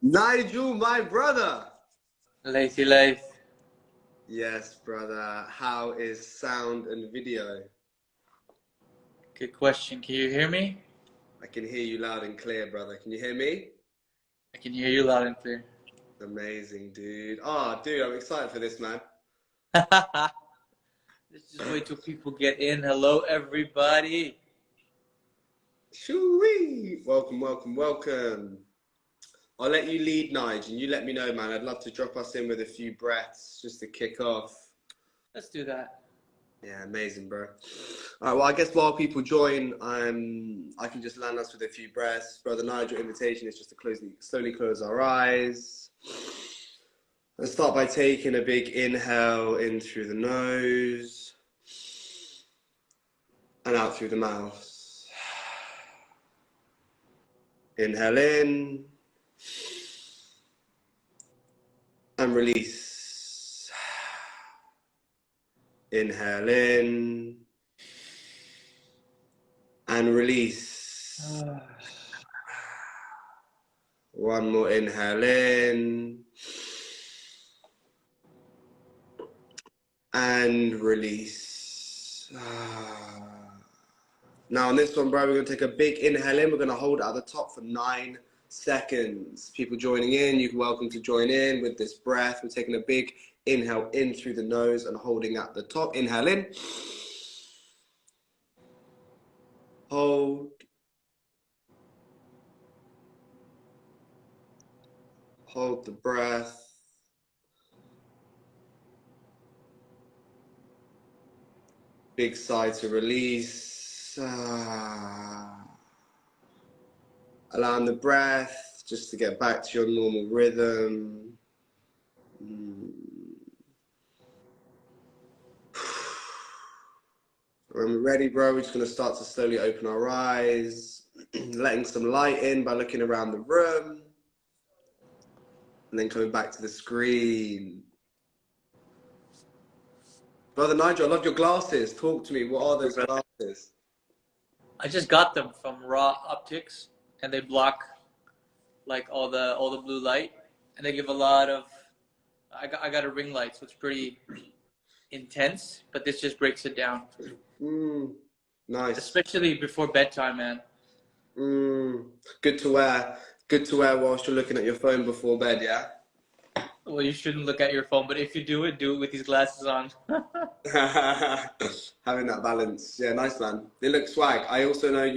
Nigel, my brother. Lazy life. Yes, brother. How is sound and video? Good question. Can you hear me? I can hear you loud and clear, brother. Can you hear me? I can hear you loud and clear. Amazing, dude. Oh, dude, I'm excited for this, man. Let's just wait till people get in. Hello, everybody. Shoo-wee. Welcome, welcome, welcome. I'll let you lead, Nigel, and you let me know, man. I'd love to drop us in with a few breaths just to kick off. Let's do that. Yeah, amazing, bro. All right, well, I guess while people join, I can just land us with a few breaths. Brother Nigel, invitation is just to slowly close our eyes. Let's start by taking a big inhale in through the nose and out through the mouth. Inhale in and release. Inhale in and release. One more inhale in and release. Now on this one, bro, we're going to take a big inhale in. We're going to hold it at the top for 9 seconds. People joining in, you're welcome to join in with this breath. We're taking a big inhale in through the nose and holding at the top. Inhale in. Hold. Hold the breath. Big sigh to release. Allowing the breath just to get back to your normal rhythm. When we're ready, bro, we're just going to start to slowly open our eyes, letting some light in by looking around the room, and then coming back to the screen. Brother Nigel, I love your glasses. Talk to me. What are those glasses? I just got them from Raw Optics, and they block like all the blue light, and they give a lot of. I got a ring light, so it's pretty intense, but this just breaks it down. Nice. Especially before bedtime, man. Good to wear. Good to wear whilst you're looking at your phone before bed, yeah? Well, you shouldn't look at your phone, but if you do it with these glasses on. Having that balance. Yeah, nice, man. They look swag. I also know,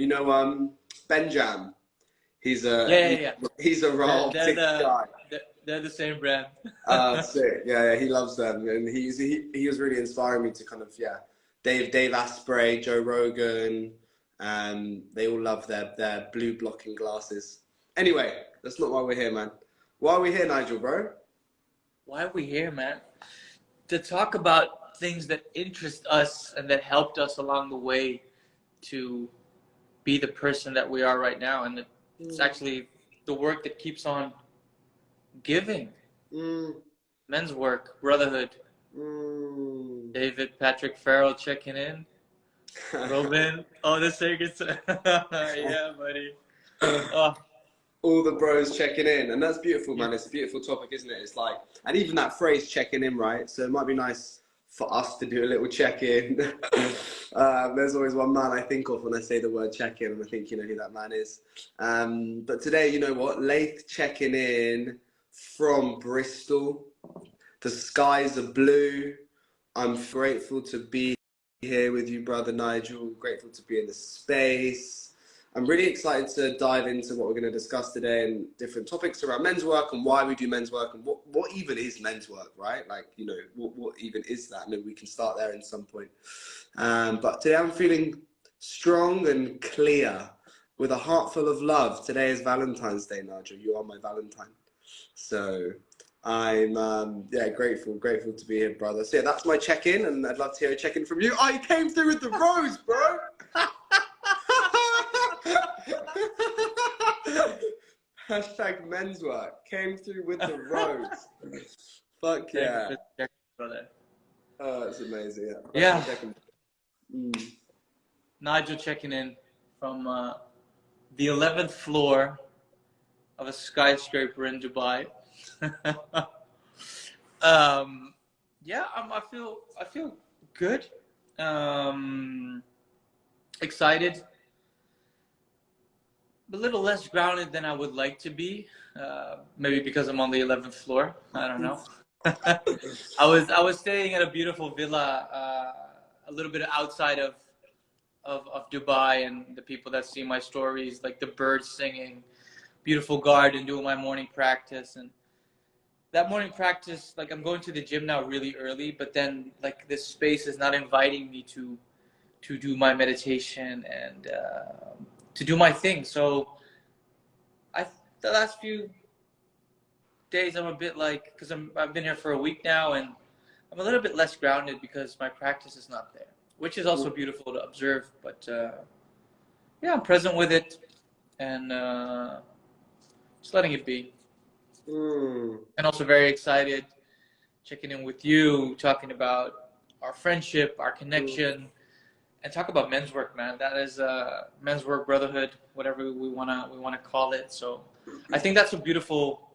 Benjam. He's a raw guy. They're the same brand. Sick. Yeah, he loves them, and he was really inspiring me to kind of Dave Asprey, Joe Rogan, they all love their blue blocking glasses. Anyway, that's not why we're here, man. Why are we here, Nigel, bro? Why are we here, man? To talk about things that interest us and that helped us along the way to be the person that we are right now, and it's actually the work that keeps on giving. Men's work, Brotherhood. David Patrick Farrell checking in. Robin, the circuits. Yeah, buddy. All the bros checking in, and that's beautiful, man. It's a beautiful topic, isn't it? It's like, and even that phrase checking in, right? So it might be nice for us to do a little check-in. There's always one man I think of when I say the word check-in, and I think you know who that man is. But today, you know what? Laith checking in from Bristol. The skies are blue. I'm grateful to be here with you, brother Nigel. Grateful to be in the space. I'm really excited to dive into what we're going to discuss today and different topics around men's work and why we do men's work and what even is men's work, right? Like, you know, what even is that? Maybe we can start there in some point. But today I'm feeling strong and clear with a heart full of love. Today is Valentine's Day, Nigel. You are my Valentine. So I'm grateful to be here, brother. So yeah, that's my check-in, and I'd love to hear a check-in from you. I came through with the rose, bro. Hashtag men's work. Came through with the rose. Fuck yeah. Oh, that's amazing. Yeah. Nigel checking in from the 11th floor of a skyscraper in Dubai. Yeah, I feel good. Excited. A little less grounded than I would like to be. Maybe because I'm on the 11th floor. I don't know. I was staying at a beautiful villa, a little bit outside of Dubai, and the people that see my stories, like the birds singing, beautiful garden, doing my morning practice. And that morning practice, like I'm going to the gym now really early, but then like this space is not inviting me to do my meditation and to do my thing. So the last few days I'm a bit like, because I've been here for a week now, and I'm a little bit less grounded because my practice is not there, which is also beautiful to observe. But yeah, I'm present with it and just letting it be. And also very excited checking in with you, talking about our friendship, our connection, and talk about men's work, man. That is men's work, brotherhood, whatever we wanna call it. So I think that's a beautiful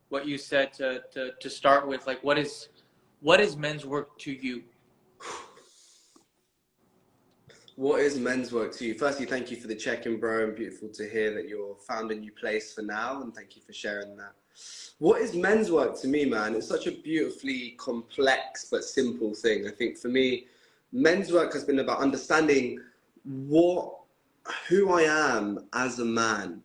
what you said to start with. Like, what is men's work to you? What is men's work to you? Firstly, thank you for the check-in, bro, and beautiful to hear that you're found a new place for now, and thank you for sharing that. What is men's work to me, man? It's such a beautifully complex but simple thing. I think for me, men's work has been about understanding who I am as a man,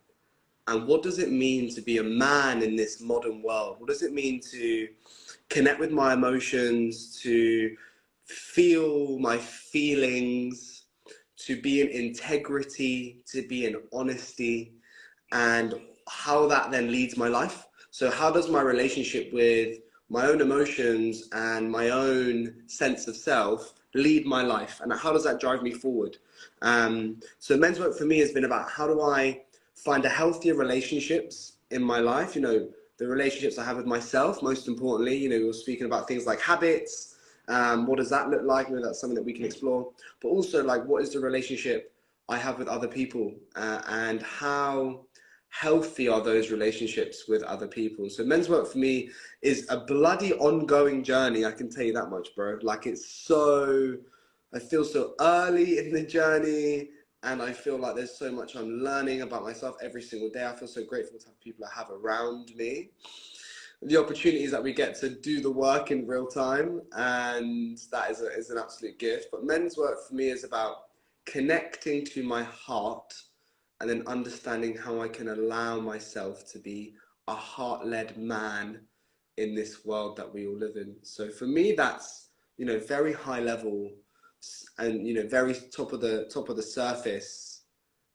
and what does it mean to be a man in this modern world? What does it mean to connect with my emotions, to feel my feelings, to be in integrity, to be in honesty, and how that then leads my life. So how does my relationship with my own emotions and my own sense of self lead my life? And how does that drive me forward? So men's work for me has been about how do I find a healthier relationships in my life, you know, the relationships I have with myself, most importantly. You know, we were speaking about things like habits. What does that look like? You know, that's something that we can explore. But also, like, what is the relationship I have with other people, and how healthy are those relationships with other people? So men's work for me is a bloody ongoing journey. I can tell you that much, bro. Like, I feel so early in the journey, and I feel like there's so much I'm learning about myself every single day. I feel so grateful to have people I have around me, the opportunities that we get to do the work in real time, and that is an absolute gift. But men's work for me is about connecting to my heart and then understanding how I can allow myself to be a heart-led man in this world that we all live in. So for me, that's, you know, very high level and, you know, very top of the surface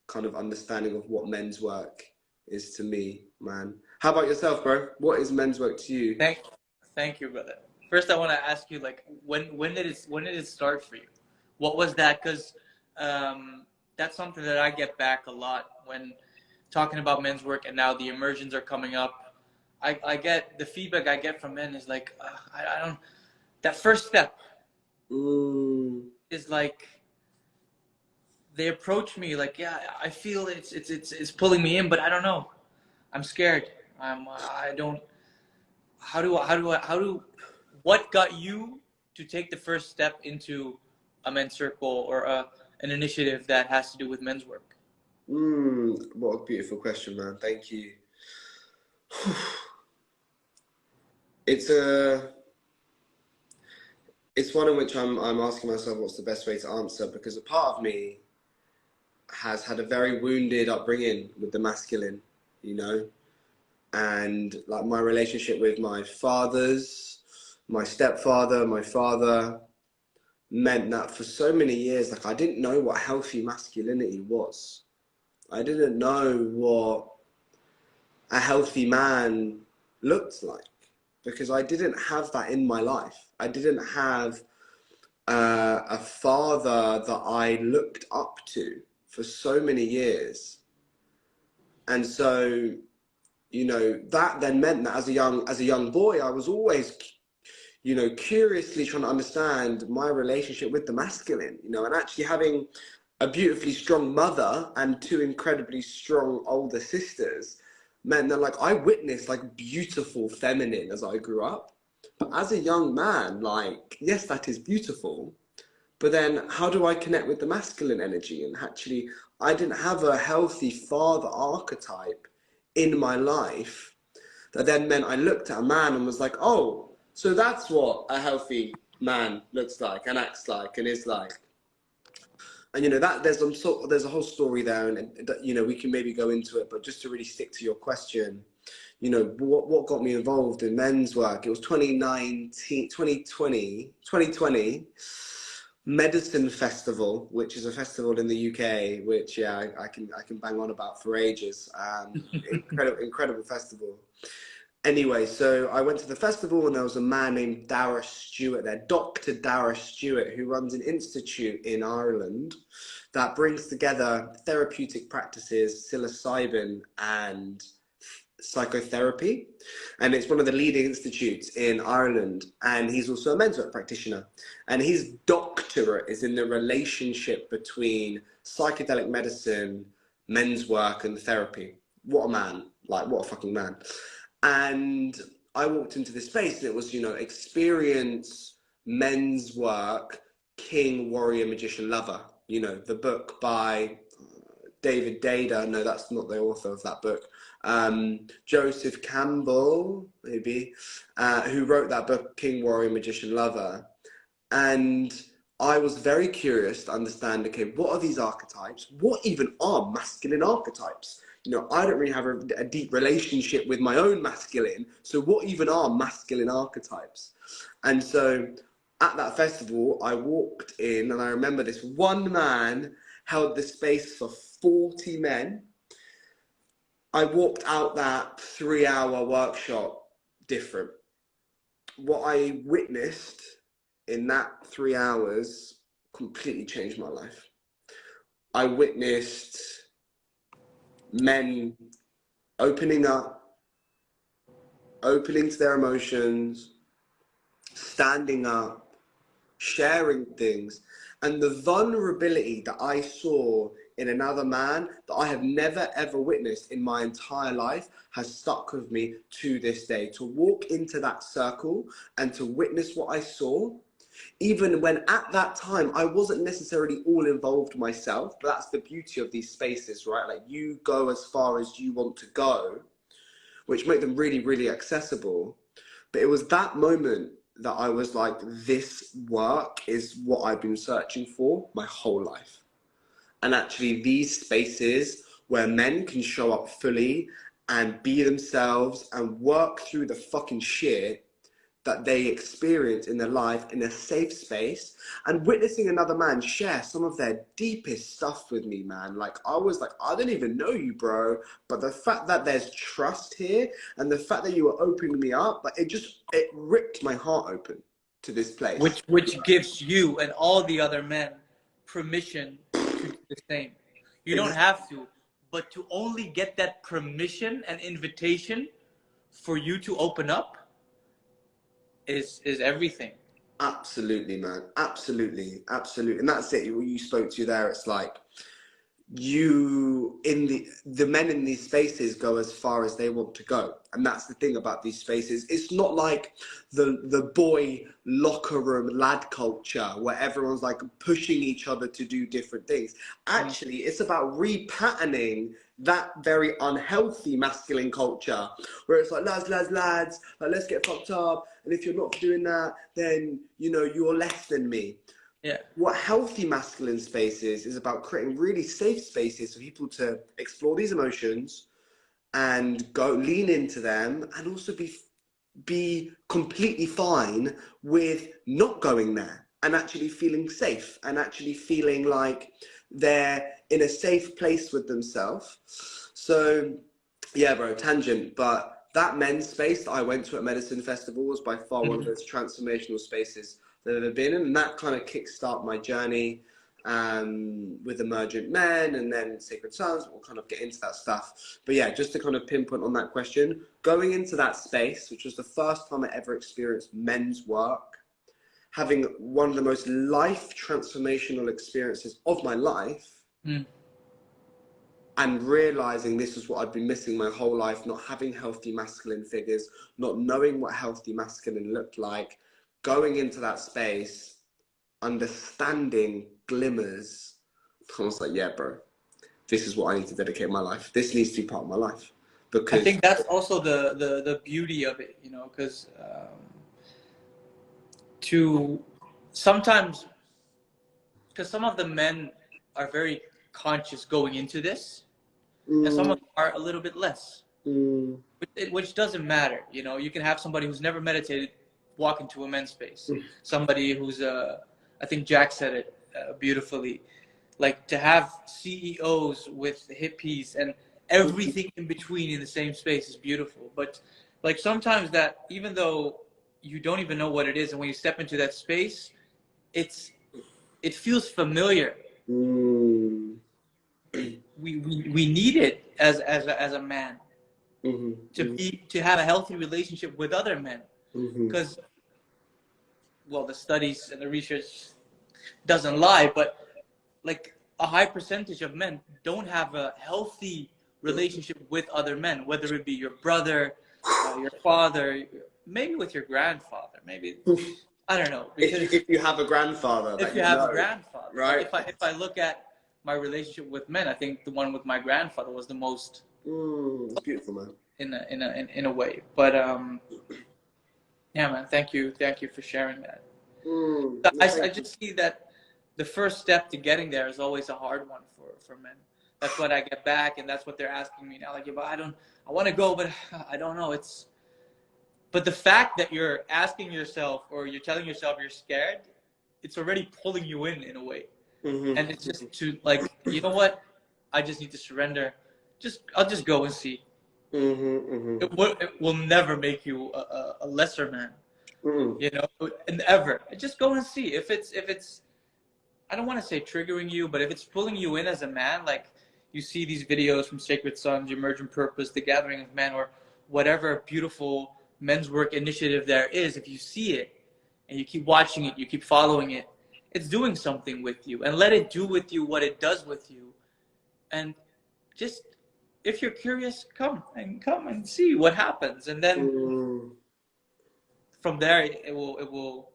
kind of understanding of what men's work is to me, man. How about yourself, bro? What is men's work to you? Thank you, brother. First, I want to ask you, like, when did it start for you? What was that? Because that's something that I get back a lot when talking about men's work, and now the immersions are coming up. I get the feedback I get from men is like, I don't. That first step is like, they approach me like, yeah, I feel it's pulling me in, but I don't know. I'm scared. I don't. What got you to take the first step into a men's circle or an initiative that has to do with men's work? What a beautiful question, man. Thank you. It's one in which I'm asking myself what's the best way to answer, because a part of me has had a very wounded upbringing with the masculine, you know, and like my relationship with my fathers, my stepfather, my father, meant that for so many years, like, I didn't know what healthy masculinity was. I didn't know what a healthy man looked like, because I didn't have that in my life. I didn't have a father that I looked up to for so many years. And so, you know, that then meant that as a young boy, I was always, you know, curiously trying to understand my relationship with the masculine, you know, and actually having a beautifully strong mother and two incredibly strong older sisters meant that like I witnessed like beautiful feminine as I grew up. But as a young man, like, yes, that is beautiful. But then how do I connect with the masculine energy? And actually, I didn't have a healthy father archetype in my life that then meant I looked at a man and was like, oh, so that's what a healthy man looks like and acts like and is like. And you know that there's a whole story there, and you know we can maybe go into it, but just to really stick to your question, you know what got me involved in men's work. It was 2020 Medicine Festival, which is a festival in the UK, which yeah I can bang on about for ages. Incredible festival. Anyway, so I went to the festival and there was a man named Dara Stewart there, Dr. Dara Stewart, who runs an institute in Ireland that brings together therapeutic practices, psilocybin and psychotherapy. And it's one of the leading institutes in Ireland. And he's also a men's work practitioner. And his doctorate is in the relationship between psychedelic medicine, men's work and therapy. What a man, like what a fucking man. And I walked into this space and it was, you know, experience men's work, king, warrior, magician, lover. You know, the book by David Dada. No, that's not the author of that book. Joseph Campbell, maybe, who wrote that book, King, Warrior, Magician, Lover. And I was very curious to understand, okay, what are these archetypes? What even are masculine archetypes? You know, I don't really have a deep relationship with my own masculine. So what even are masculine archetypes? And so at that festival, I walked in and I remember this one man held the space for 40 men. I walked out that 3-hour workshop different. What I witnessed in that 3 hours completely changed my life. I witnessed men opening up, opening to their emotions, standing up, sharing things, and the vulnerability that I saw in another man that I have never ever witnessed in my entire life has stuck with me to this day. To walk into that circle and to witness what I saw, even when at that time I wasn't necessarily all involved myself, but that's the beauty of these spaces, right? Like you go as far as you want to go, which make them really, really accessible. But it was that moment that I was like, this work is what I've been searching for my whole life. And actually these spaces where men can show up fully and be themselves and work through the fucking shit that they experience in their life in a safe space, and witnessing another man share some of their deepest stuff with me, man. Like I was like, I don't even know you, bro. But the fact that there's trust here and the fact that you were opening me up, like it ripped my heart open to this place. Which gives you and all the other men permission to do the same. You don't have to, but to only get that permission and invitation for you to open up is everything. Absolutely, man. Absolutely. And that's it. You spoke to there. It's like the men in these spaces go as far as they want to go. And that's the thing about these spaces. It's not like the boy locker room lad culture where everyone's like pushing each other to do different things. Actually, it's about repatterning that very unhealthy masculine culture where it's like lads, like let's get fucked up, and if you're not doing that, then you know you're less than me. Yeah. What healthy masculine spaces is about creating really safe spaces for people to explore these emotions and go lean into them, and also be completely fine with not going there and actually feeling safe and actually feeling like they're in a safe place with themselves. So yeah, bro, tangent, but that men's space that I went to at Medicine Festival was by far one of those transformational spaces that I've ever been in, and that kind of kickstart my journey with Emergent Men and then Sacred Sons. We'll kind of get into that stuff. But yeah, just to kind of pinpoint on that question, going into that space, which was the first time I ever experienced men's work, having one of the most life transformational experiences of my life, and realizing this is what I've been missing my whole life, not having healthy masculine figures, not knowing what healthy masculine looked like, going into that space, understanding glimmers. I was like, yeah, bro, this is what I need to dedicate my life. This needs to be part of my life. I Because think that's also the beauty of it, you know, because to sometimes, because some of the men are very conscious going into this, and some of them are a little bit less, which doesn't matter. You know, you can have somebody who's never meditated walk into a men's space. Somebody who's, I think Jack said it beautifully, like to have CEOs with hippies and everything in between in the same space is beautiful. But like sometimes that, even though you don't even know what it is, and when you step into that space, it feels familiar. We need it as a man to have a healthy relationship with other men, because well, the studies and the research doesn't lie, but like a high percentage of men don't have a healthy relationship with other men, whether it be your brother, your father, maybe with your grandfather, maybe, I don't know. Because if you have a grandfather, if you have a grandfather, right? Like if I look at my relationship with men, I think the one with my grandfather was the most It's beautiful, man. In a way. But yeah, man, thank you for sharing that. I just see that the first step to getting there is always a hard one for men. That's what I get back, and that's what they're asking me now. Like, yeah, but I want to go, but I don't know. But the fact that you're asking yourself, or you're telling yourself you're scared, it's already pulling you in a way. And it's just to, like, you know what? I just need to surrender. I'll just go and see. It will never make you a lesser man. You know, and ever. Just go and see if it's. I don't want to say triggering you, but if it's pulling you in as a man, like you see these videos from Sacred Sons, Emergent Purpose, The Gathering of Men, or whatever beautiful men's work initiative there is, if you see it and you keep watching it, you keep following it, it's doing something with you. And let it do with you what it does with you. And just, if you're curious, come and see what happens. And then from there, it will,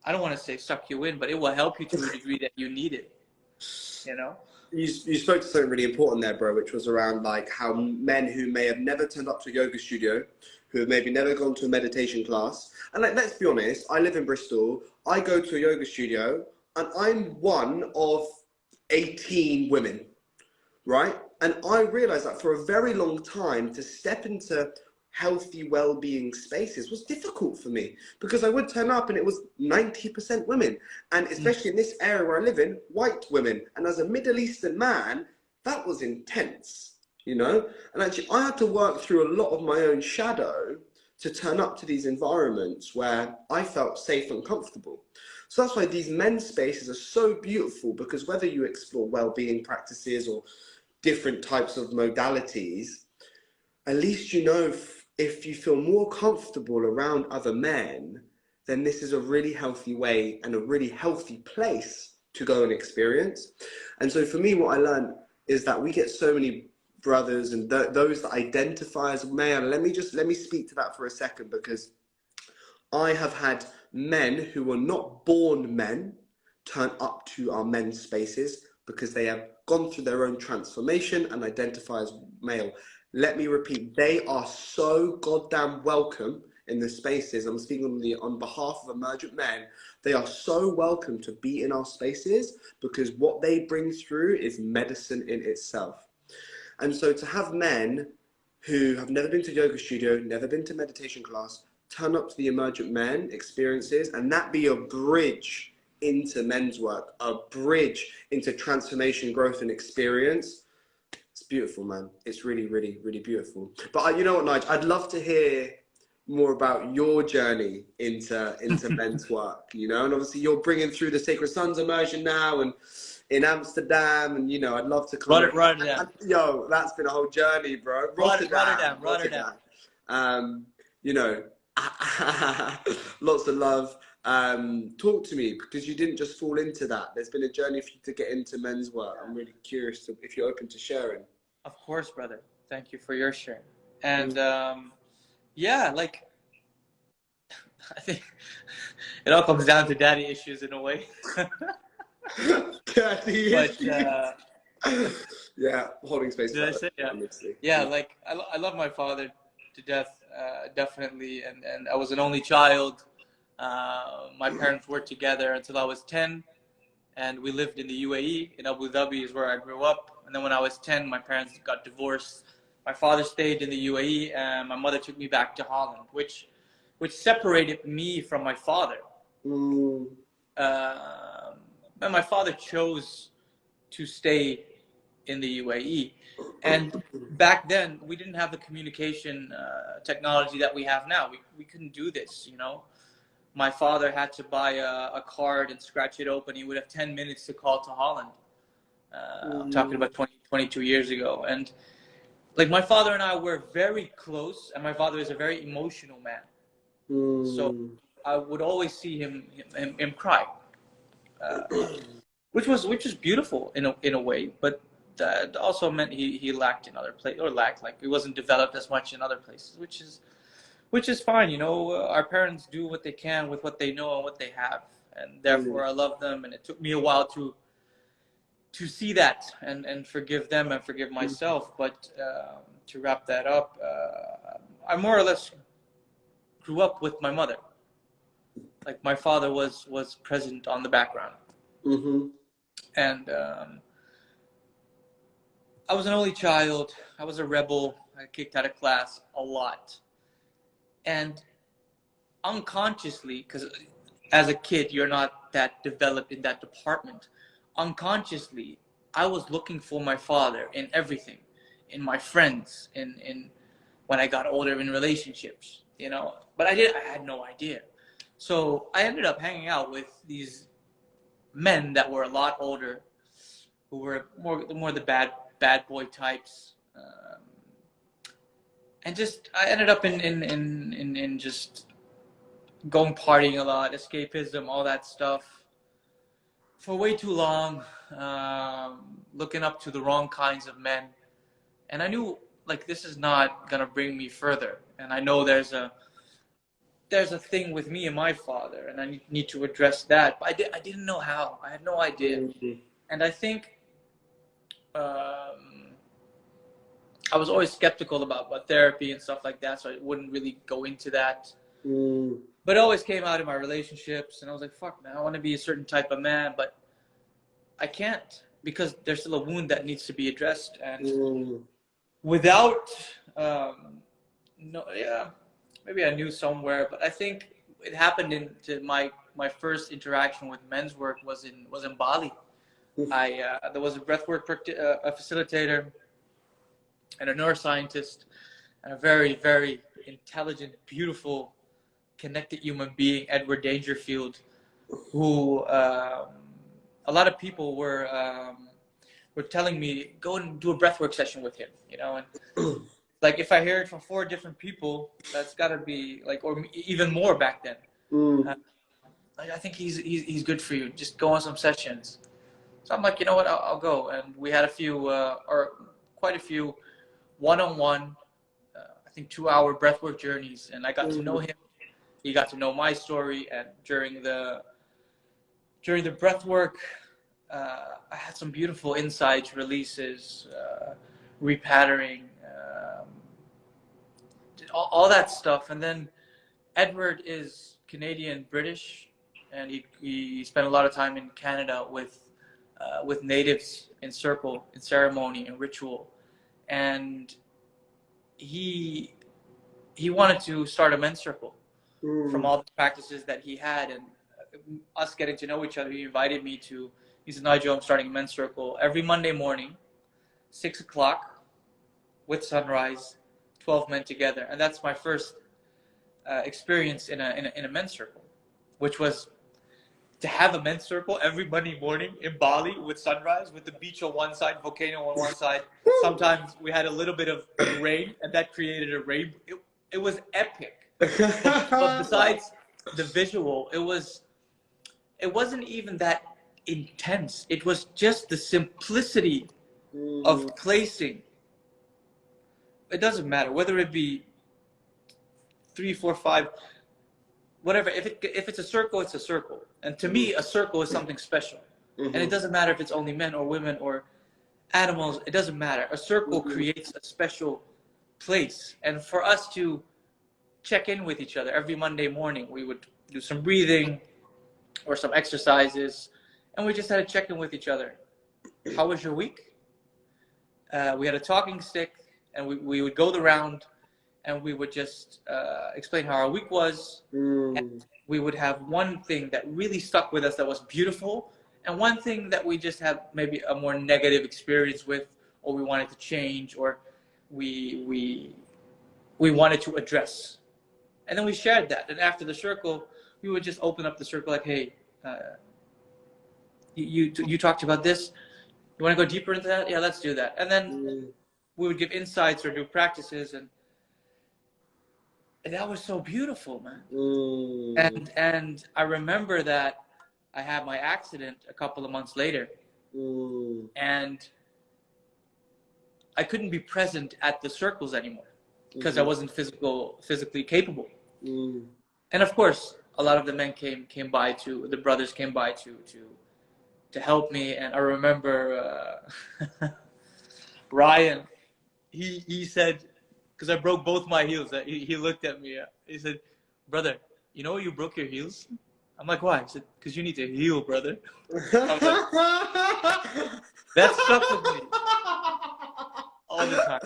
I don't want to say suck you in, but it will help you to a degree that you need it, you know? You spoke to something really important there, bro, which was around like how men who may have never turned up to a yoga studio, who have maybe never gone to a meditation class, and like, let's be honest, I live in Bristol, I go to a yoga studio, and I'm one of 18 women, right? And I realized that for a very long time, to step into healthy well-being spaces was difficult for me, because I would turn up and it was 90% women, and especially in this area where I live in, white women. And as a Middle Eastern man, that was intense, you know? And actually I had to work through a lot of my own shadow to turn up to these environments where I felt safe and comfortable. So that's why these men's spaces are so beautiful, because whether you explore well-being practices or different types of modalities, at least you know, if you feel more comfortable around other men, then this is a really healthy way and a really healthy place to go and experience. And so for me, what I learned is that we get so many brothers and those that identify as male. Let me speak to that for a second, because I have had men who were not born men turn up to our men's spaces because they have gone through their own transformation and identify as male. Let me repeat, they are so goddamn welcome in the spaces. I'm speaking on behalf of emergent men. They are so welcome to be in our spaces, because what they bring through is medicine in itself. And so to have men who have never been to yoga studio, never been to meditation class, turn up to the emergent men experiences, and that be a bridge into men's work, a bridge into transformation, growth, and experience. It's beautiful, man. It's really, really, really beautiful. But you know what, Nigel? I'd love to hear more about your journey into men's work, you know? And obviously you're bringing through the Sacred Sons immersion now, and in Amsterdam, and, you know, I'd love to come. Rotterdam. Yo, that's been a whole journey, bro. Rotterdam. You know, lots of love. Talk to me, because you didn't just fall into that. There's been a journey for you to get into men's work. I'm really curious if you're open to sharing. Of course, brother. Thank you for your share. And yeah, like I think it all comes down to daddy issues in a way. Daddy But yeah, holding space did for I that. say yeah? Honestly. Yeah, like I love my father to death, definitely. And I was an only child. My parents worked together until I was 10, and we lived in the UAE. In Abu Dhabi is where I grew up. And then when I was 10, my parents got divorced. My father stayed in the UAE, and my mother took me back to Holland, which separated me from my father. Mm. And my father chose to stay in the UAE. And back then, we didn't have the communication technology that we have now. We couldn't do this, you know. My father had to buy a card and scratch it open. He would have 10 minutes to call to Holland. I'm talking about 22 years ago. And like my father and I were very close, and my father is a very emotional man. So I would always see him cry, which was beautiful in a way, but that also meant he lacked in other places, or lacked, like he wasn't developed as much in other places, which is fine. You know, our parents do what they can with what they know and what they have, and therefore I love them. And it took me a while to see that and forgive them and forgive myself. But to wrap that up, I more or less grew up with my mother. Like my father was present on the background. And I was an only child. I was a rebel. I kicked out of class a lot. And unconsciously, because as a kid, you're not that developed in that department. Unconsciously, I was looking for my father in everything, in my friends, in when I got older, in relationships, you know. But I had no idea. So I ended up hanging out with these men that were a lot older, who were more the bad boy types, and just I ended up in just going partying a lot, escapism, all that stuff, for way too long, looking up to the wrong kinds of men, and I knew like this is not gonna bring me further, and I know there's a thing with me and my father, and I need to address that. But I didn't know how. I had no idea. And I think I was always skeptical about therapy and stuff like that, so I wouldn't really go into that. But it always came out in my relationships, and I was like, fuck, man, I want to be a certain type of man, but I can't, because there's still a wound that needs to be addressed. And without, maybe I knew somewhere, but I think it happened into my first interaction with men's work was in Bali. There was a breathwork facilitator and a neuroscientist and a very, very intelligent, beautiful, connected human being, Edward Dangerfield, who a lot of people were telling me, go and do a breathwork session with him, you know. And like if I hear it from 4 different people, that's got to be like, or even more back then. I think he's good for you. Just go on some sessions. So I'm like, you know what, I'll go. And we had a few, or quite a few, one-on-one, I think 2-hour breathwork journeys, and I got to know him. He got to know my story, and during the breathwork, I had some beautiful insights, releases, repatterning, all that stuff. And then Edward is Canadian British, and he spent a lot of time in Canada with natives in circle, in ceremony and ritual, and he wanted to start a men's circle from all the practices that he had, and us getting to know each other. He invited me to. He said, "Nigel, I'm starting a men's circle every Monday morning, 6 o'clock, with sunrise, 12 men together." And that's my first experience in a men's circle, which was to have a men's circle every Monday morning in Bali with sunrise, with the beach on one side, volcano on one side. Sometimes we had a little bit of rain, and that created a rain. It was epic. But besides the visual, it wasn't even that intense. It was just the simplicity of placing it doesn't matter whether it be 3, 4, 5, whatever. If it's a circle, it's a circle. And to me, a circle is something special. And it doesn't matter if it's only men or women or animals. It doesn't matter. A circle creates a special place. And for us to check in with each other every Monday morning, we would do some breathing or some exercises, and we just had to check in with each other. How was your week? We had a talking stick, and we would go the round, and we would just explain how our week was. And we would have one thing that really stuck with us that was beautiful, and one thing that we just had maybe a more negative experience with, or we wanted to change, or we wanted to address. And then we shared that. And after the circle, we would just open up the circle like, hey, you talked about this. You want to go deeper into that? Yeah, let's do that. And then we would give insights or do practices. And that was so beautiful, man. And I remember that I had my accident a couple of months later. And I couldn't be present at the circles anymore because I wasn't physically capable. And of course, a lot of the men came by the brothers came by to help me. And I remember Ryan, he said, because I broke both my heels, he looked at me, he said, brother, you know you broke your heels? I'm like, why? He said, because you need to heal, brother. I'm like, that stuck with me all the time.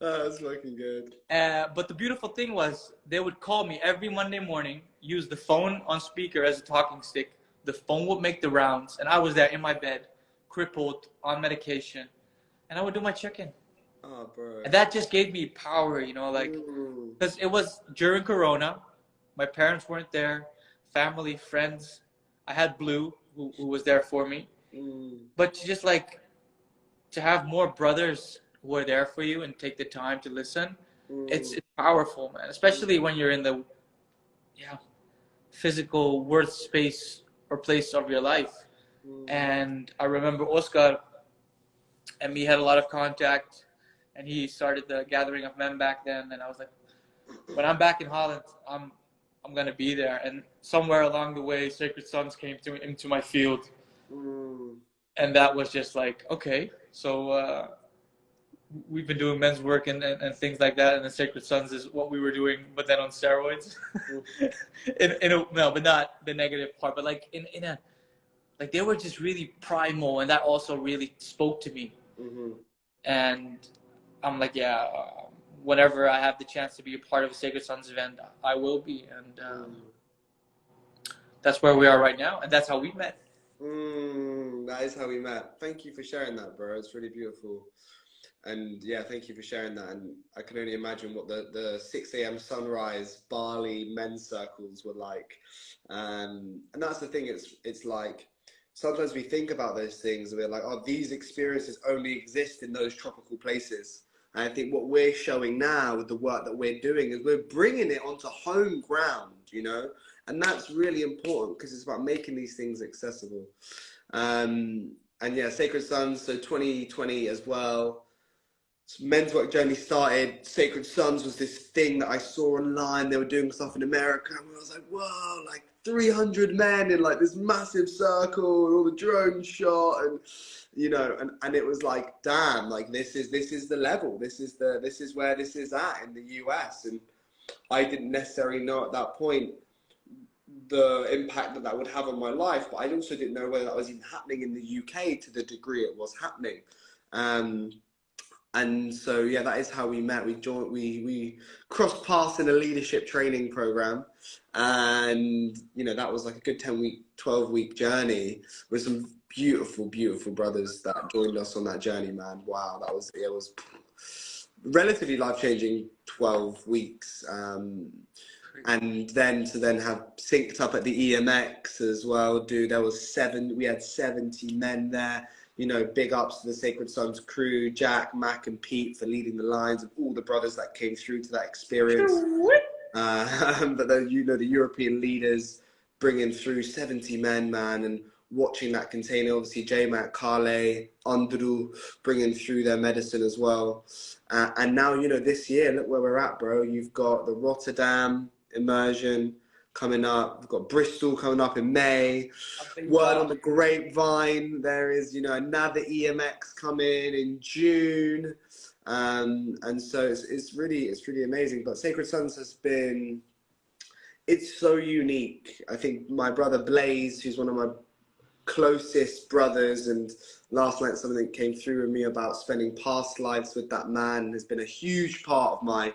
That's fucking good. But the beautiful thing was, they would call me every Monday morning, use the phone on speaker as a talking stick. The phone would make the rounds, and I was there in my bed, crippled, on medication, and I would do my check-in. Oh, bro. And that just gave me power, you know, like, because it was during Corona. My parents weren't there, family, friends. I had Blue, who was there for me. But just like to have more brothers who are there for you and take the time to listen, it's powerful, man. Especially when you're in the physical worth space or place of your life. And I remember Oscar and me had a lot of contact, and he started the gathering of men back then. And I was like, when I'm back in Holland, I'm gonna be there. And somewhere along the way, Sacred Sons came into my field, and that was just like, okay, so we've been doing men's work and things like that, and the Sacred Sons is what we were doing, but then on steroids. No, but not the negative part, but like in a like they were just really primal, and that also really spoke to me. And I'm like, yeah, whenever I have the chance to be a part of a Sacred Sons event, I will be. And that's where we are right now, and that's how we met. That is how we met. Thank you for sharing that, bro. It's really beautiful. And yeah, thank you for sharing that. And I can only imagine what the 6 a.m. sunrise Bali men's circles were like. And that's the thing, it's like, sometimes we think about those things and we're like, oh, these experiences only exist in those tropical places. And I think what we're showing now with the work that we're doing is we're bringing it onto home ground, you know? And that's really important because it's about making these things accessible. And yeah, Sacred Sons, so 2020 as well. Men's work journey started. Sacred Sons was this thing that I saw online. They were doing stuff in America, and I was like, whoa, like 300 men in like this massive circle, and all the drones shot, and you know, and it was like, damn, like this is the level. This is where this is at in the US. And I didn't necessarily know at that point the impact that would have on my life, but I also didn't know whether that was even happening in the UK to the degree it was happening. And so, yeah, that is how we met. We crossed paths in a leadership training program. And, you know, that was like a good 12-week journey with some beautiful, beautiful brothers that joined us on that journey, man. Wow, it was relatively life-changing 12 weeks. And then to have synced up at the EMX as well, dude, we had 70 men there. You know, big ups to the Sacred Sons crew, Jack, Mac, and Pete for leading the lines, and all the brothers that came through to that experience. But then, you know, the European leaders bringing through 70 men, man, and watching that container, obviously J-Mac, Kale, Andrew bringing through their medicine as well. And now, you know, this year, look where we're at, bro. You've got the Rotterdam immersion coming up. We've got Bristol coming up in May. Word on the grapevine, there is, you know, another EMX coming in June. And so it's really amazing. But Sacred Sons has been, it's so unique. I think my brother Blaze, who's one of my closest brothers, and last night something came through with me about spending past lives with that man, has been a huge part of my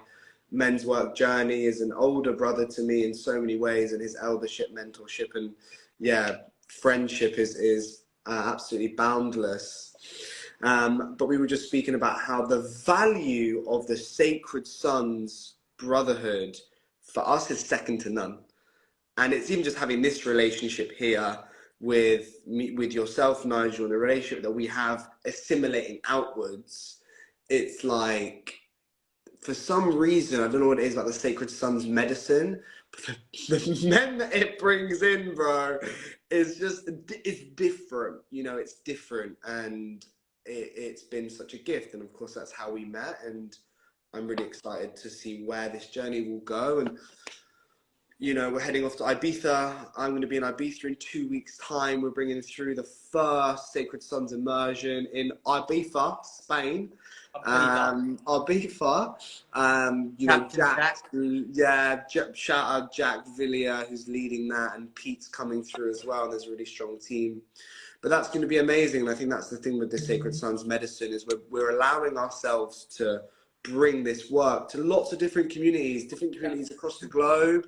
men's work journey, is an older brother to me in so many ways, and his eldership, mentorship, and yeah, friendship is absolutely boundless. But we were just speaking about how the value of the Sacred Sons Brotherhood for us is second to none. And it's even just having this relationship here with me, with yourself, Nigel, and the relationship that we have assimilating outwards. It's like, for some reason, I don't know what it is about the Sacred Sons medicine, but the men that it brings in, bro, is just, it's different. You know, it's different. And it's been such a gift. And of course, that's how we met. And I'm really excited to see where this journey will go. And you know, we're heading off to Ibiza. I'm going to be in Ibiza in 2 weeks' time. We're bringing through the first Sacred Sons immersion in Ibiza, Spain. Ibiza. You know, Jack. Yeah, shout out Jack Villiers, who's leading that, and Pete's coming through as well. There's a really strong team. But that's going to be amazing. And I think that's the thing with the Sacred Sons medicine, is we're allowing ourselves to bring this work to lots of different communities across the globe,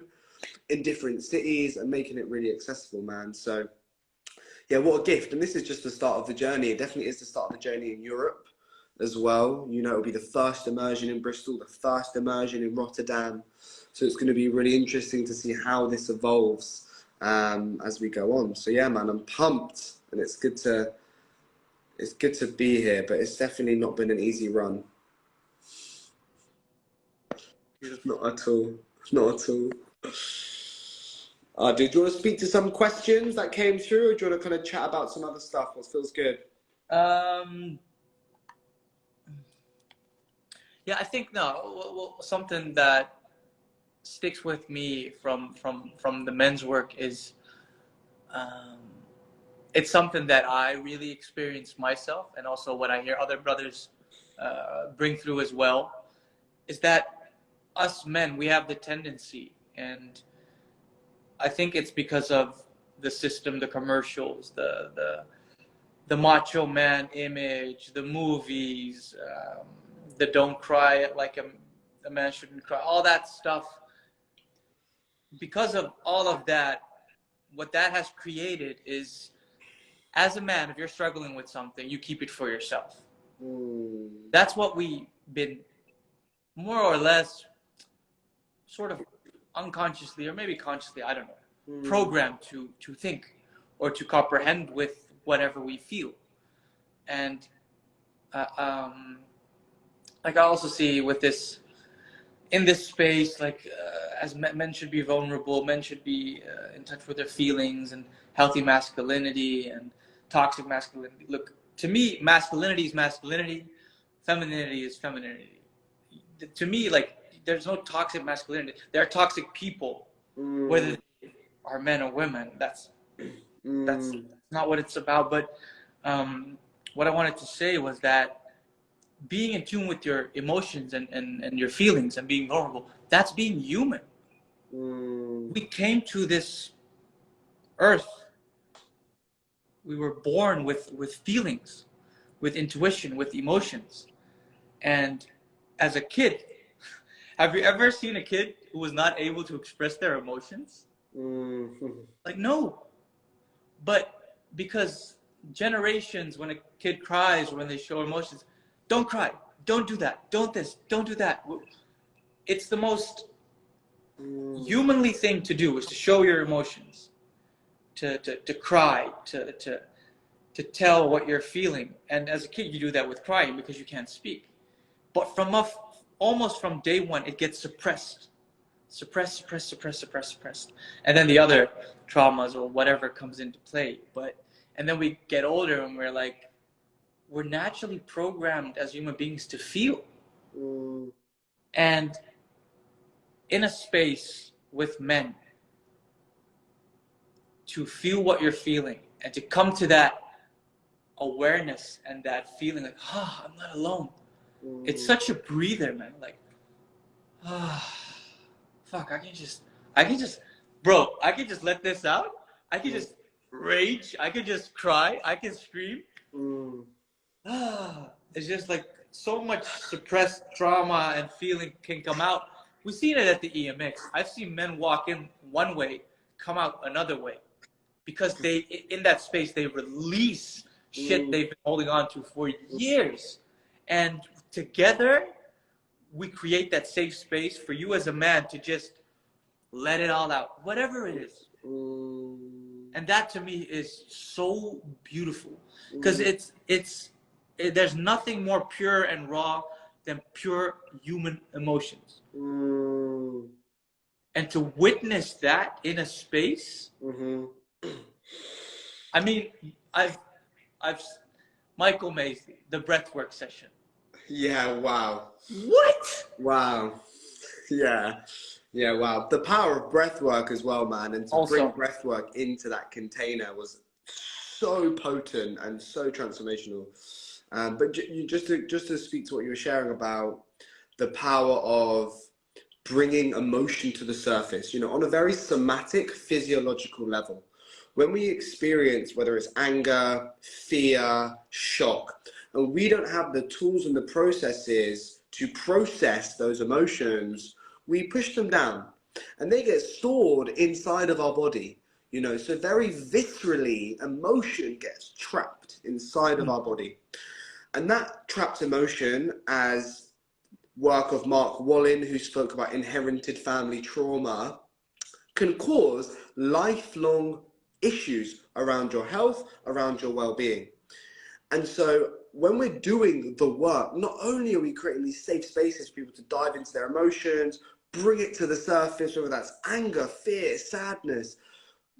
in different cities, and making it really accessible, man. So yeah, what a gift. And this is just the start of the journey. It definitely is the start of the journey in Europe as well. You know, it'll be the first immersion in Bristol, the first immersion in Rotterdam. So it's going to be really interesting to see how this evolves as we go on. So yeah, man, I'm pumped, and it's good to be here, but it's definitely not been an easy run. Not at all. Dude, do you want to speak to some questions that came through, or do you want to kind of chat about some other stuff? What feels good? Yeah, I think well, something that sticks with me from the men's work is it's something that I really experienced myself, and also what I hear other brothers bring through as well, is that us men, we have the tendency, and I think it's because of the system, the commercials, the macho man image, the movies, the don't cry like a man shouldn't cry, all that stuff. Because of all of that, what that has created is, as a man, if you're struggling with something, you keep it for yourself. That's what we've been more or less sort of unconsciously, or maybe consciously, I don't know, programmed to think or to comprehend with whatever we feel. And like I also see with this, in this space, like as men should be vulnerable, men should be in touch with their feelings, and healthy masculinity and toxic masculinity. Look, to me, masculinity is masculinity, femininity is femininity. To me, like, there's no toxic masculinity. There are toxic people, whether they are men or women. That's not what it's about. But what I wanted to say was that being in tune with your emotions and your feelings and being vulnerable, that's being human. We came to this earth, we were born with feelings, with intuition, with emotions. And as a kid, have you ever seen a kid who was not able to express their emotions? Like, no. But because generations, when a kid cries or when they show emotions, don't cry, don't do that, don't this, don't do that. It's the most humanly thing to do, is to show your emotions, to cry, to tell what you're feeling. And as a kid, you do that with crying because you can't speak. But almost from day one, it gets suppressed. And then the other traumas or whatever comes into play. But And then we get older and we're like, we're naturally programmed as human beings to feel. And in a space with men, to feel what you're feeling and to come to that awareness and that feeling like, I'm not alone. It's such a breather, man. Like, fuck, I can just, bro, I can just let this out. I can just rage. I can just cry. I can scream. It's just like so much suppressed trauma and feeling can come out. We've seen it at the EMX. I've seen men walk in one way, come out another way, because they, in that space, they release shit they've been holding on to for years. And together, we create that safe space for you as a man to just let it all out, whatever it is. And that to me is so beautiful, because there's nothing more pure and raw than pure human emotions. And to witness that in a space, I mean, I've Michael Macy, the breathwork session. Yeah, wow. What? Wow. Yeah. Yeah, wow. The power of breath work as well, man. And to bring breath work into that container was so potent and so transformational. But just to speak to what you were sharing about the power of bringing emotion to the surface, you know, on a very somatic, physiological level. When we experience, whether it's anger, fear, shock, and we don't have the tools and the processes to process those emotions, we push them down and they get stored inside of our body, you know, so very viscerally emotion gets trapped inside of our body. And that trapped emotion, as work of Mark Wallen, who spoke about inherited family trauma, can cause lifelong issues around your health, around your well-being. And so when we're doing the work, not only are we creating these safe spaces for people to dive into their emotions, bring it to the surface, whether that's anger, fear, sadness,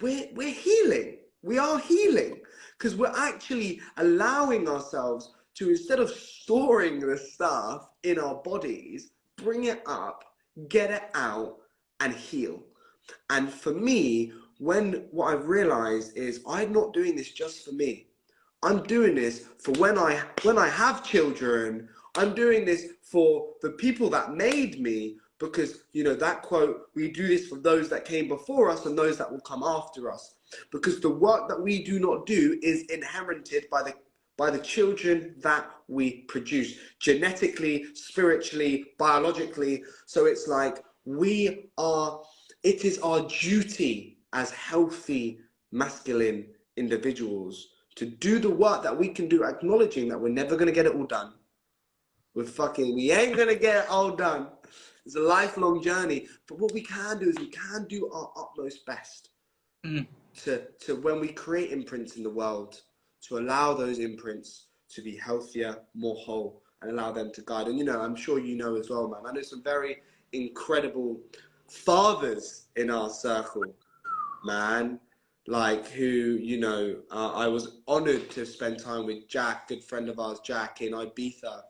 we're healing. We are healing, because we're actually allowing ourselves to, instead of storing the stuff in our bodies, bring it up, get it out, and heal. And for me, what I've realized is I'm not doing this just for me. I'm doing this for when I have children. I'm doing this for the people that made me, because, you know, that quote, we do this for those that came before us and those that will come after us. Because the work that we do not do is inherited by the children that we produce, genetically, spiritually, biologically. So it's like it is our duty as healthy masculine individuals to do the work that we can do, acknowledging that we're never going to get it all done. We ain't going to get it all done. It's a lifelong journey. But what we can do is we can do our utmost best to when we create imprints in the world, to allow those imprints to be healthier, more whole, and allow them to guide. And, you know, I'm sure you know as well, man, I know some very incredible fathers in our circle, man, like who, you know, I was honored to spend time with Jack, good friend of ours, Jack, in Ibiza.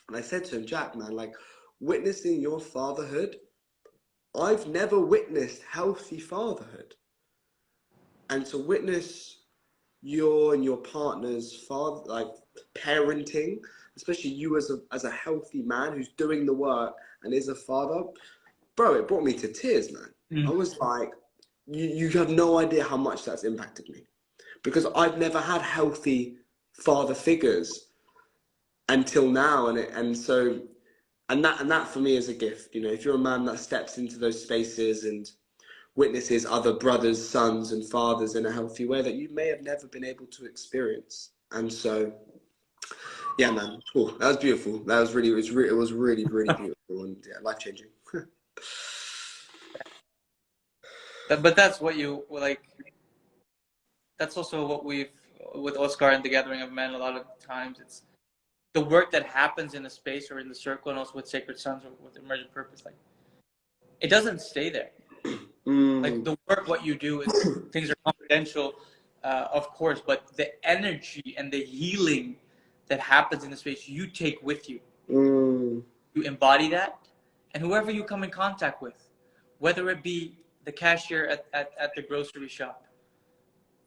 And I said to him, Jack, man, like, witnessing your fatherhood, I've never witnessed healthy fatherhood. And to witness your and your partner's father, like, parenting, especially you as a healthy man who's doing the work and is a father, bro, it brought me to tears, man. I was like, you have no idea how much that's impacted me, because I've never had healthy father figures until now, and that for me is a gift. You know, if you're a man that steps into those spaces and witnesses other brothers, sons, and fathers in a healthy way that you may have never been able to experience. And so, yeah, man, cool. That was beautiful. That was really, it was really, really beautiful, and yeah, life changing. But that's what you like. That's also what we've with Oscar and the Gathering of Men. A lot of times, it's the work that happens in the space or in the circle, and also with Sacred Sons or with Emergent Purpose. Like, it doesn't stay there. Like the work, what you do is things are confidential. of course, but the energy and the healing that happens in the space, you take with you. You embody that, and whoever you come in contact with, whether it be the cashier at the grocery shop,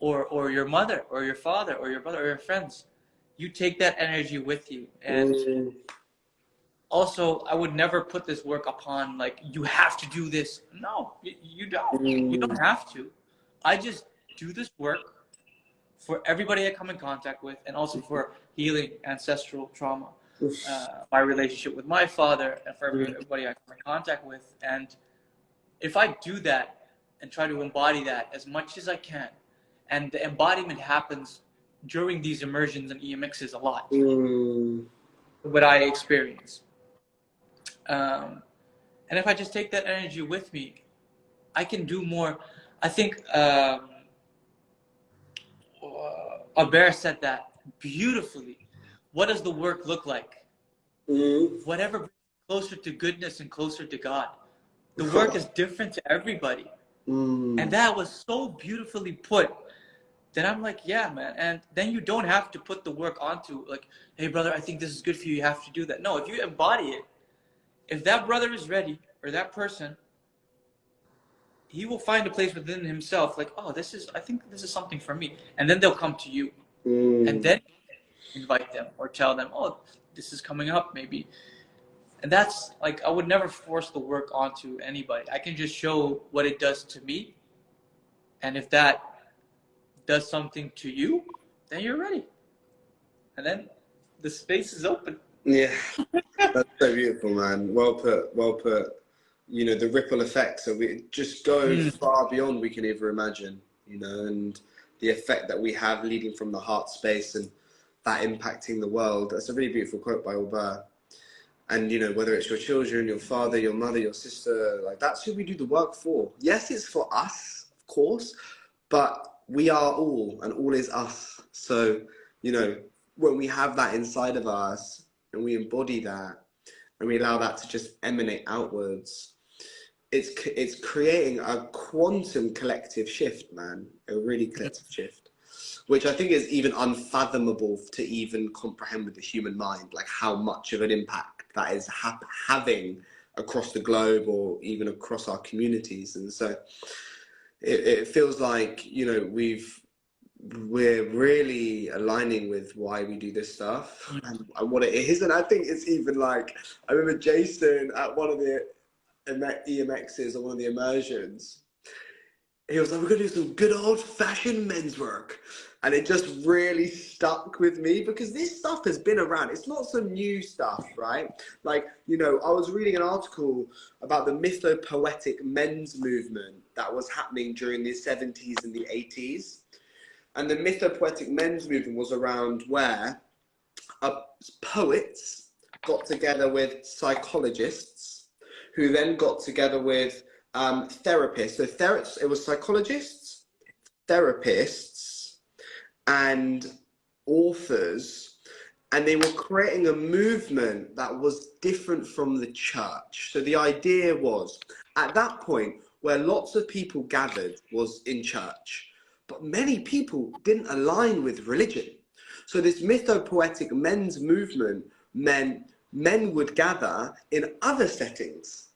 or your mother, or your father, or your brother, or your friends, you take that energy with you. And also, I would never put this work upon, like, you have to do this. No, you don't. You don't have to. I just do this work for everybody I come in contact with, and also for healing ancestral trauma, my relationship with my father, and for everybody I come in contact with. And if I do that and try to embody that as much as I can, and the embodiment happens during these immersions and EMXs a lot, what I experience. And if I just take that energy with me, I can do more. I think Albert said that beautifully. What does the work look like? Whatever brings you closer to goodness and closer to God. The work is different to everybody. And that was so beautifully put that I'm like, yeah, man. And then you don't have to put the work onto, like, hey, brother, I think this is good for you. You have to do that. No, if you embody it, if that brother is ready, or that person, he will find a place within himself, like, oh, I think this is something for me. And then they'll come to you. And then invite them or tell them, oh, this is coming up, maybe. And that's, like, I would never force the work onto anybody. I can just show what it does to me. And if that does something to you, then you're ready. And then the space is open. Yeah, that's so beautiful, man. Well put, well put. You know, the ripple effects of it just go far beyond we can ever imagine, you know, and the effect that we have leading from the heart space and that impacting the world. That's a really beautiful quote by Albert. And, you know, whether it's your children, your father, your mother, your sister, like, that's who we do the work for. Yes, it's for us, of course, but we are all, and all is us. So, you know, when we have that inside of us and we embody that and we allow that to just emanate outwards, it's creating a quantum collective shift, man, a really collective shift, which I think is even unfathomable to even comprehend with the human mind, like how much of an impact that is having across the globe or even across our communities. And so it feels like, you know, we're really aligning with why we do this stuff and what it is. And I think it's even like, I remember Jason at one of the EMXs or one of the immersions, he was like, we're going to do some good old-fashioned men's work. And it just really stuck with me because this stuff has been around. It's not some new stuff, right? Like, you know, I was reading an article about the mythopoetic men's movement that was happening during the 70s and the 80s. And the mythopoetic men's movement was around where poets got together with psychologists, who then got together with therapists. So it was psychologists, therapists, and authors, and they were creating a movement that was different from the church. So the idea was, at that point, where lots of people gathered was in church, but many people didn't align with religion. So this mythopoetic men's movement meant men would gather in other settings,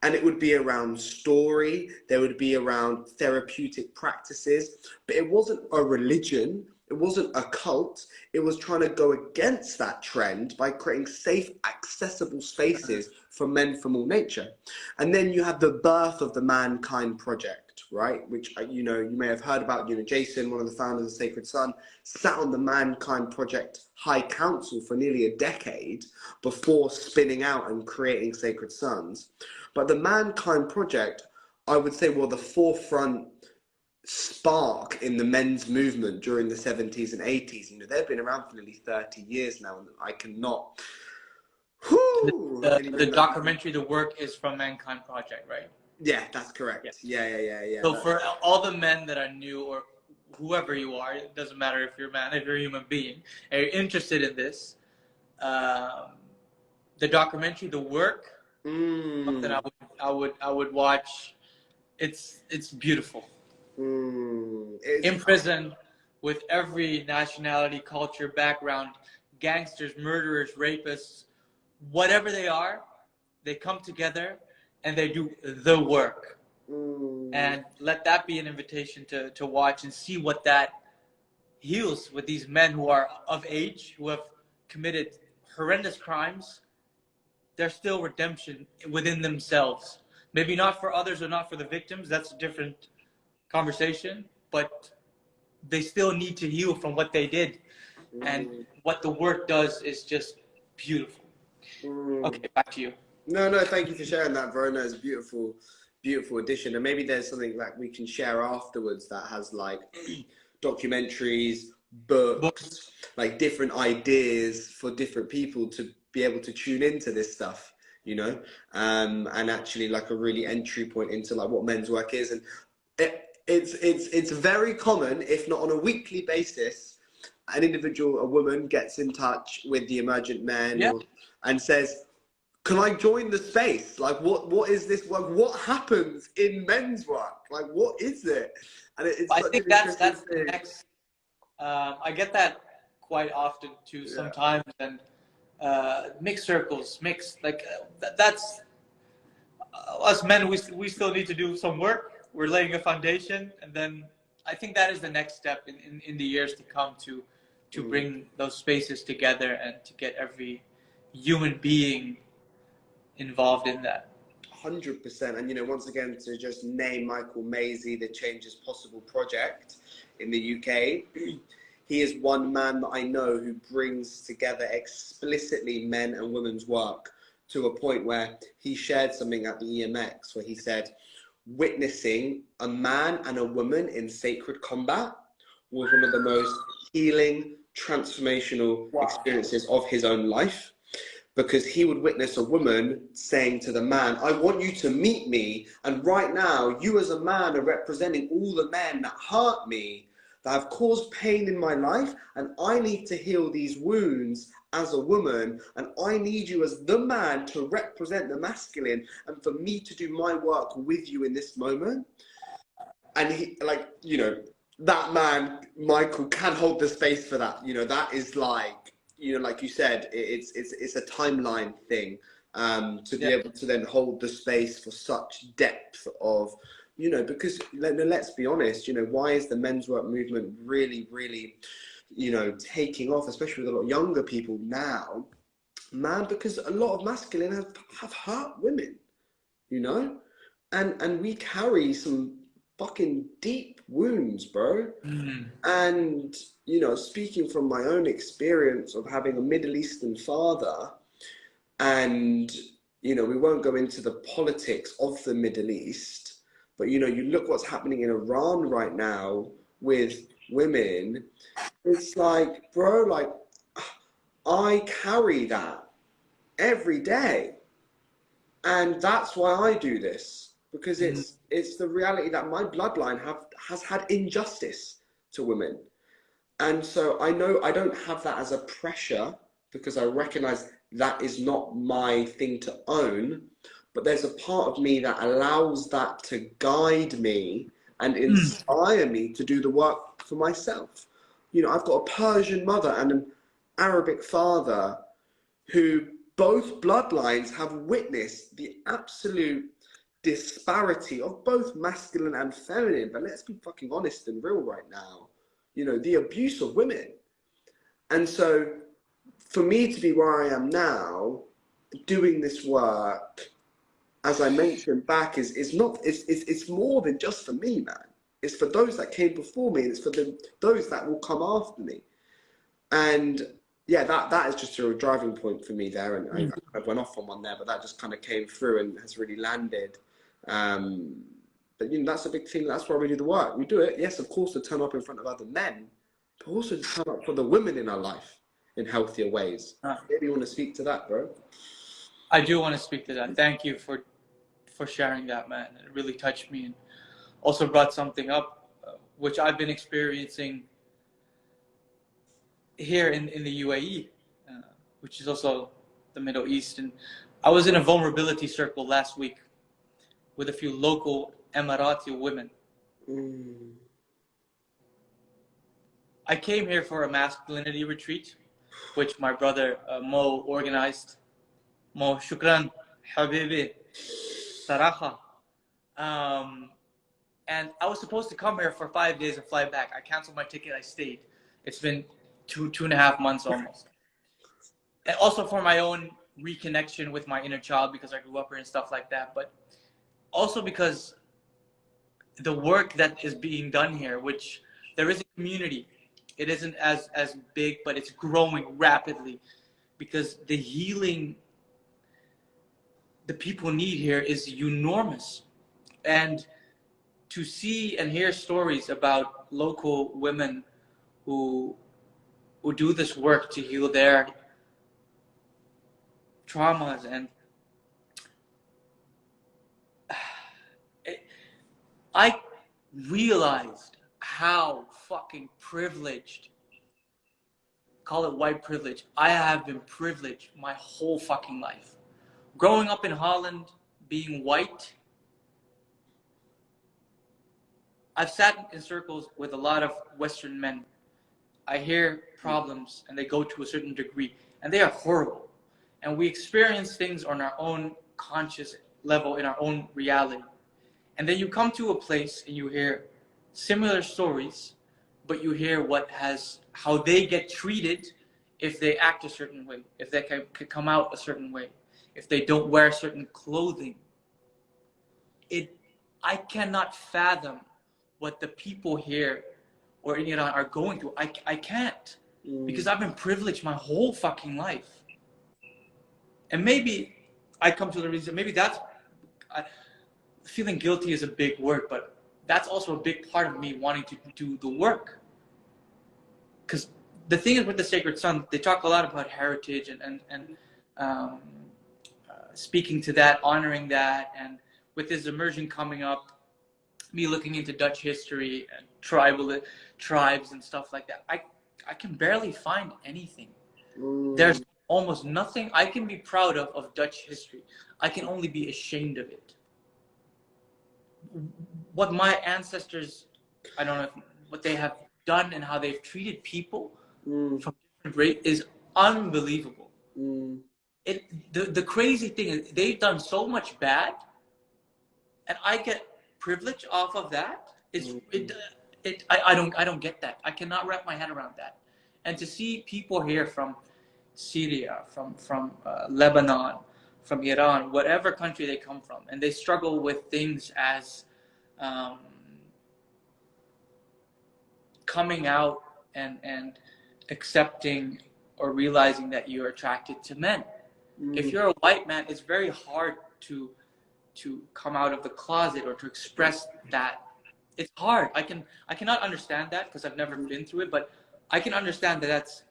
and it would be around story, there would be around therapeutic practices, but it wasn't a religion, it wasn't a cult, it was trying to go against that trend by creating safe, accessible spaces for men from all nature. And then you have the birth of the Mankind Project, right? Which, you know, you may have heard about. You know, Jason, one of the founders of Sacred Son, sat on the Mankind Project High Council for nearly a decade before spinning out and creating Sacred Sons. But the Mankind Project, I would say, were the forefront spark in the men's movement during the 70s and 80s. You know, they've been around for nearly 30 years now, and I cannot... The documentary, the work is from Mankind Project, right? Yeah, that's correct. Yeah. So for all the men that are new, or whoever you are, it doesn't matter if you're a man, if you're a human being, and you're interested in this, the documentary, the work, something I would watch. It's beautiful. In prison, with every nationality, culture, background, gangsters, murderers, rapists, whatever they are, they come together and they do the work. And let that be an invitation to watch and see what that heals with these men who are of age, who have committed horrendous crimes. There's still redemption within themselves. Maybe not for others or not for the victims. That's a different conversation. But they still need to heal from what they did. And what the work does is just beautiful. Okay, back to you. No, thank you for sharing that, bro. No, it's a beautiful, beautiful addition. And maybe there's something that we can share afterwards that has like documentaries, books, like different ideas for different people to be able to tune into this stuff, you know, and actually like a really entry point into like what men's work is. And it's very common, if not on a weekly basis, an individual, a woman gets in touch with the emergent men and says, can I join the space? Like, what is this work? What happens in men's work? Like, what is it? And it's I think that's the next. I get that quite often too sometimes, and mixed circles, that's us men. We still need to do some work. We're laying a foundation, and then I think that is the next step in the years to come to bring those spaces together and to get every human being involved in that. 100%. And, you know, once again, to just name Michael Maisie, the Change is Possible project in the UK, he is one man that I know who brings together explicitly men and women's work to a point where he shared something at the EMX where he said, witnessing a man and a woman in sacred combat was one of the most healing, transformational experiences of his own life. Because he would witness a woman saying to the man, I want you to meet me. And right now, you as a man are representing all the men that hurt me, that have caused pain in my life. And I need to heal these wounds as a woman. And I need you as the man to represent the masculine and for me to do my work with you in this moment. And he, like, you know, that man, Michael, can hold the space for that. You know, that is like, you know, like you said, it's a timeline thing to be able to then hold the space for such depth of, you know, because let's be honest, you know, why is the men's work movement really, really, you know, taking off, especially with a lot of younger people now, man, because a lot of masculine have hurt women, you know, and we carry some fucking deep wounds, bro. And, you know, speaking from my own experience of having a Middle Eastern father, and, you know, we won't go into the politics of the Middle East, but, you know, you look what's happening in Iran right now with women, it's like, bro, like, I carry that every day. And that's why I do this. Because it's the reality that my bloodline has had injustice to women. And so I know I don't have that as a pressure because I recognize that is not my thing to own, but there's a part of me that allows that to guide me and inspire me to do the work for myself. You know, I've got a Persian mother and an Arabic father who both bloodlines have witnessed the absolute disparity of both masculine and feminine. But let's be fucking honest and real right now. You know, the abuse of women. And so for me to be where I am now, doing this work, as I mentioned back, is not, it's more than just for me, man. It's for those that came before me, and it's for those that will come after me. And yeah, that is just a driving point for me there. And I went off on one there, but that just kind of came through and has really landed. But you know, that's a big thing. That's why we do the work. We do it, yes, of course, to turn up in front of other men, but also to turn up for the women in our life in healthier ways. Maybe you want to speak to that, bro? I do want to speak to that. Thank you for sharing that, man. It really touched me and also brought something up, which I've been experiencing here in the UAE, which is also the Middle East. And I was in a vulnerability circle last week with a few local Emirati women. I came here for a masculinity retreat, which my brother Mo organized. Mo, shukran, habibi, saraha. And I was supposed to come here for 5 days and fly back. I canceled my ticket. I stayed. It's been 2.5 months almost. And also for my own reconnection with my inner child, because I grew up here and stuff like that. But also because the work that is being done here, which there is a community. It isn't as big, but it's growing rapidly, because the healing the people need here is enormous. And to see and hear stories about local women who do this work to heal their traumas, and I realized how fucking privileged, call it white privilege, I have been privileged my whole fucking life. Growing up in Holland, being white, I've sat in circles with a lot of Western men. I hear problems and they go to a certain degree and they are horrible. And we experience things on our own conscious level, in our own reality. And then you come to a place and you hear similar stories, but you hear how they get treated if they act a certain way, if they can come out a certain way, if they don't wear certain clothing. I cannot fathom what the people here or in Iran are going through. I can't, because I've been privileged my whole fucking life. And maybe I come to the reason, maybe feeling guilty is a big word, but that's also a big part of me wanting to do the work. Because the thing is with the Sacred Son, they talk a lot about heritage and speaking to that, honoring that, and with this immersion coming up, me looking into Dutch history and tribes and stuff like that, I can barely find anything. There's almost nothing I can be proud of Dutch history. I can only be ashamed of it. What my ancestors, I don't know what they have done and how they've treated people from different race is unbelievable. The crazy thing is they've done so much bad, and I get privilege off of that. I don't get that. I cannot wrap my head around that. And to see people here from Syria, from Lebanon, from Iran, whatever country they come from, and they struggle with things as coming out and accepting or realizing that you're attracted to men. If you're a white man, it's very hard to come out of the closet or to express that. It's hard. I cannot understand that because I've never been through it, but I can understand that that's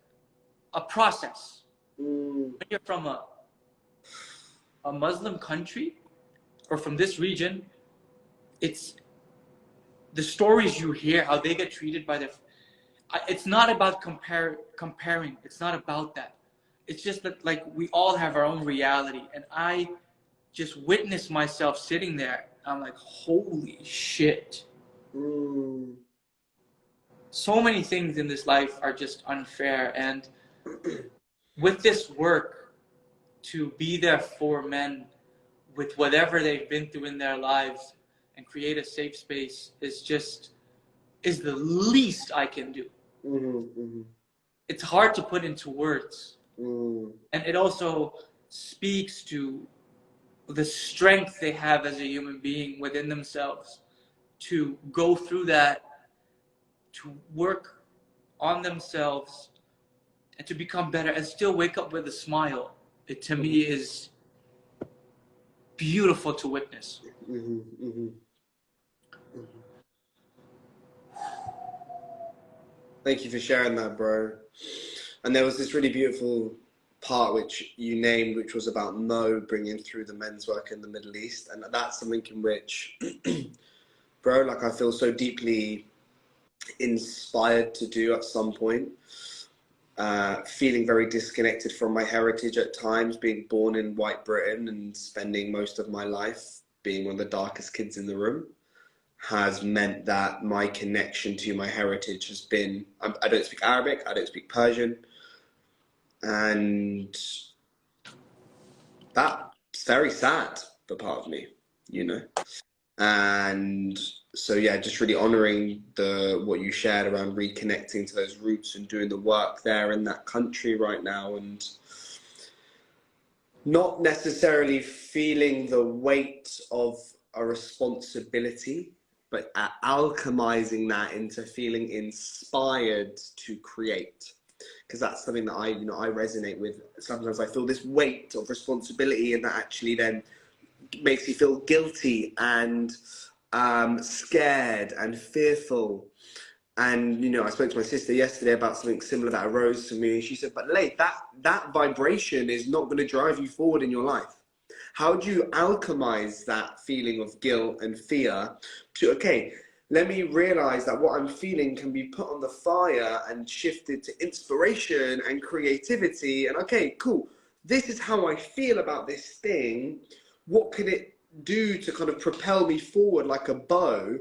a process. When you're from a Muslim country or from this region, it's the stories you hear, how they get treated by it's not about comparing. It's not about that. It's just that, like, we all have our own reality, and I just witnessed myself sitting there. I'm like, holy shit. So many things in this life are just unfair, and with this work, to be there for men with whatever they've been through in their lives and create a safe space is the least I can do. It's hard to put into words. And it also speaks to the strength they have as a human being within themselves to go through that, to work on themselves, and to become better and still wake up with a smile. It, to me, is beautiful to witness. Thank you for sharing that, bro. And there was this really beautiful part which you named, which was about Mo bringing through the men's work in the Middle East. And that's something in which, bro, like, I feel so deeply inspired to do at some point. Feeling very disconnected from my heritage at times, being born in white Britain and spending most of my life being one of the darkest kids in the room. has meant that my connection to my heritage has been, I don't speak Arabic, I don't speak Persian, and that's very sad for part of me, you know. And so yeah, just really honoring what you shared around reconnecting to those roots and doing the work there in that country right now, and not necessarily feeling the weight of a responsibility, but alchemizing that into feeling inspired to create. Because that's something that I resonate with. Sometimes I feel this weight of responsibility, and that actually then makes you feel guilty and scared and fearful. And I spoke to my sister yesterday about something similar that arose to me. She said, "But Late, that vibration is not going to drive you forward in your life. How do you alchemize that feeling of guilt and fear to, okay, let me realize that what I'm feeling can be put on the fire and shifted to inspiration and creativity. And okay, cool. This is how I feel about this thing. What can it do to kind of propel me forward like a bow,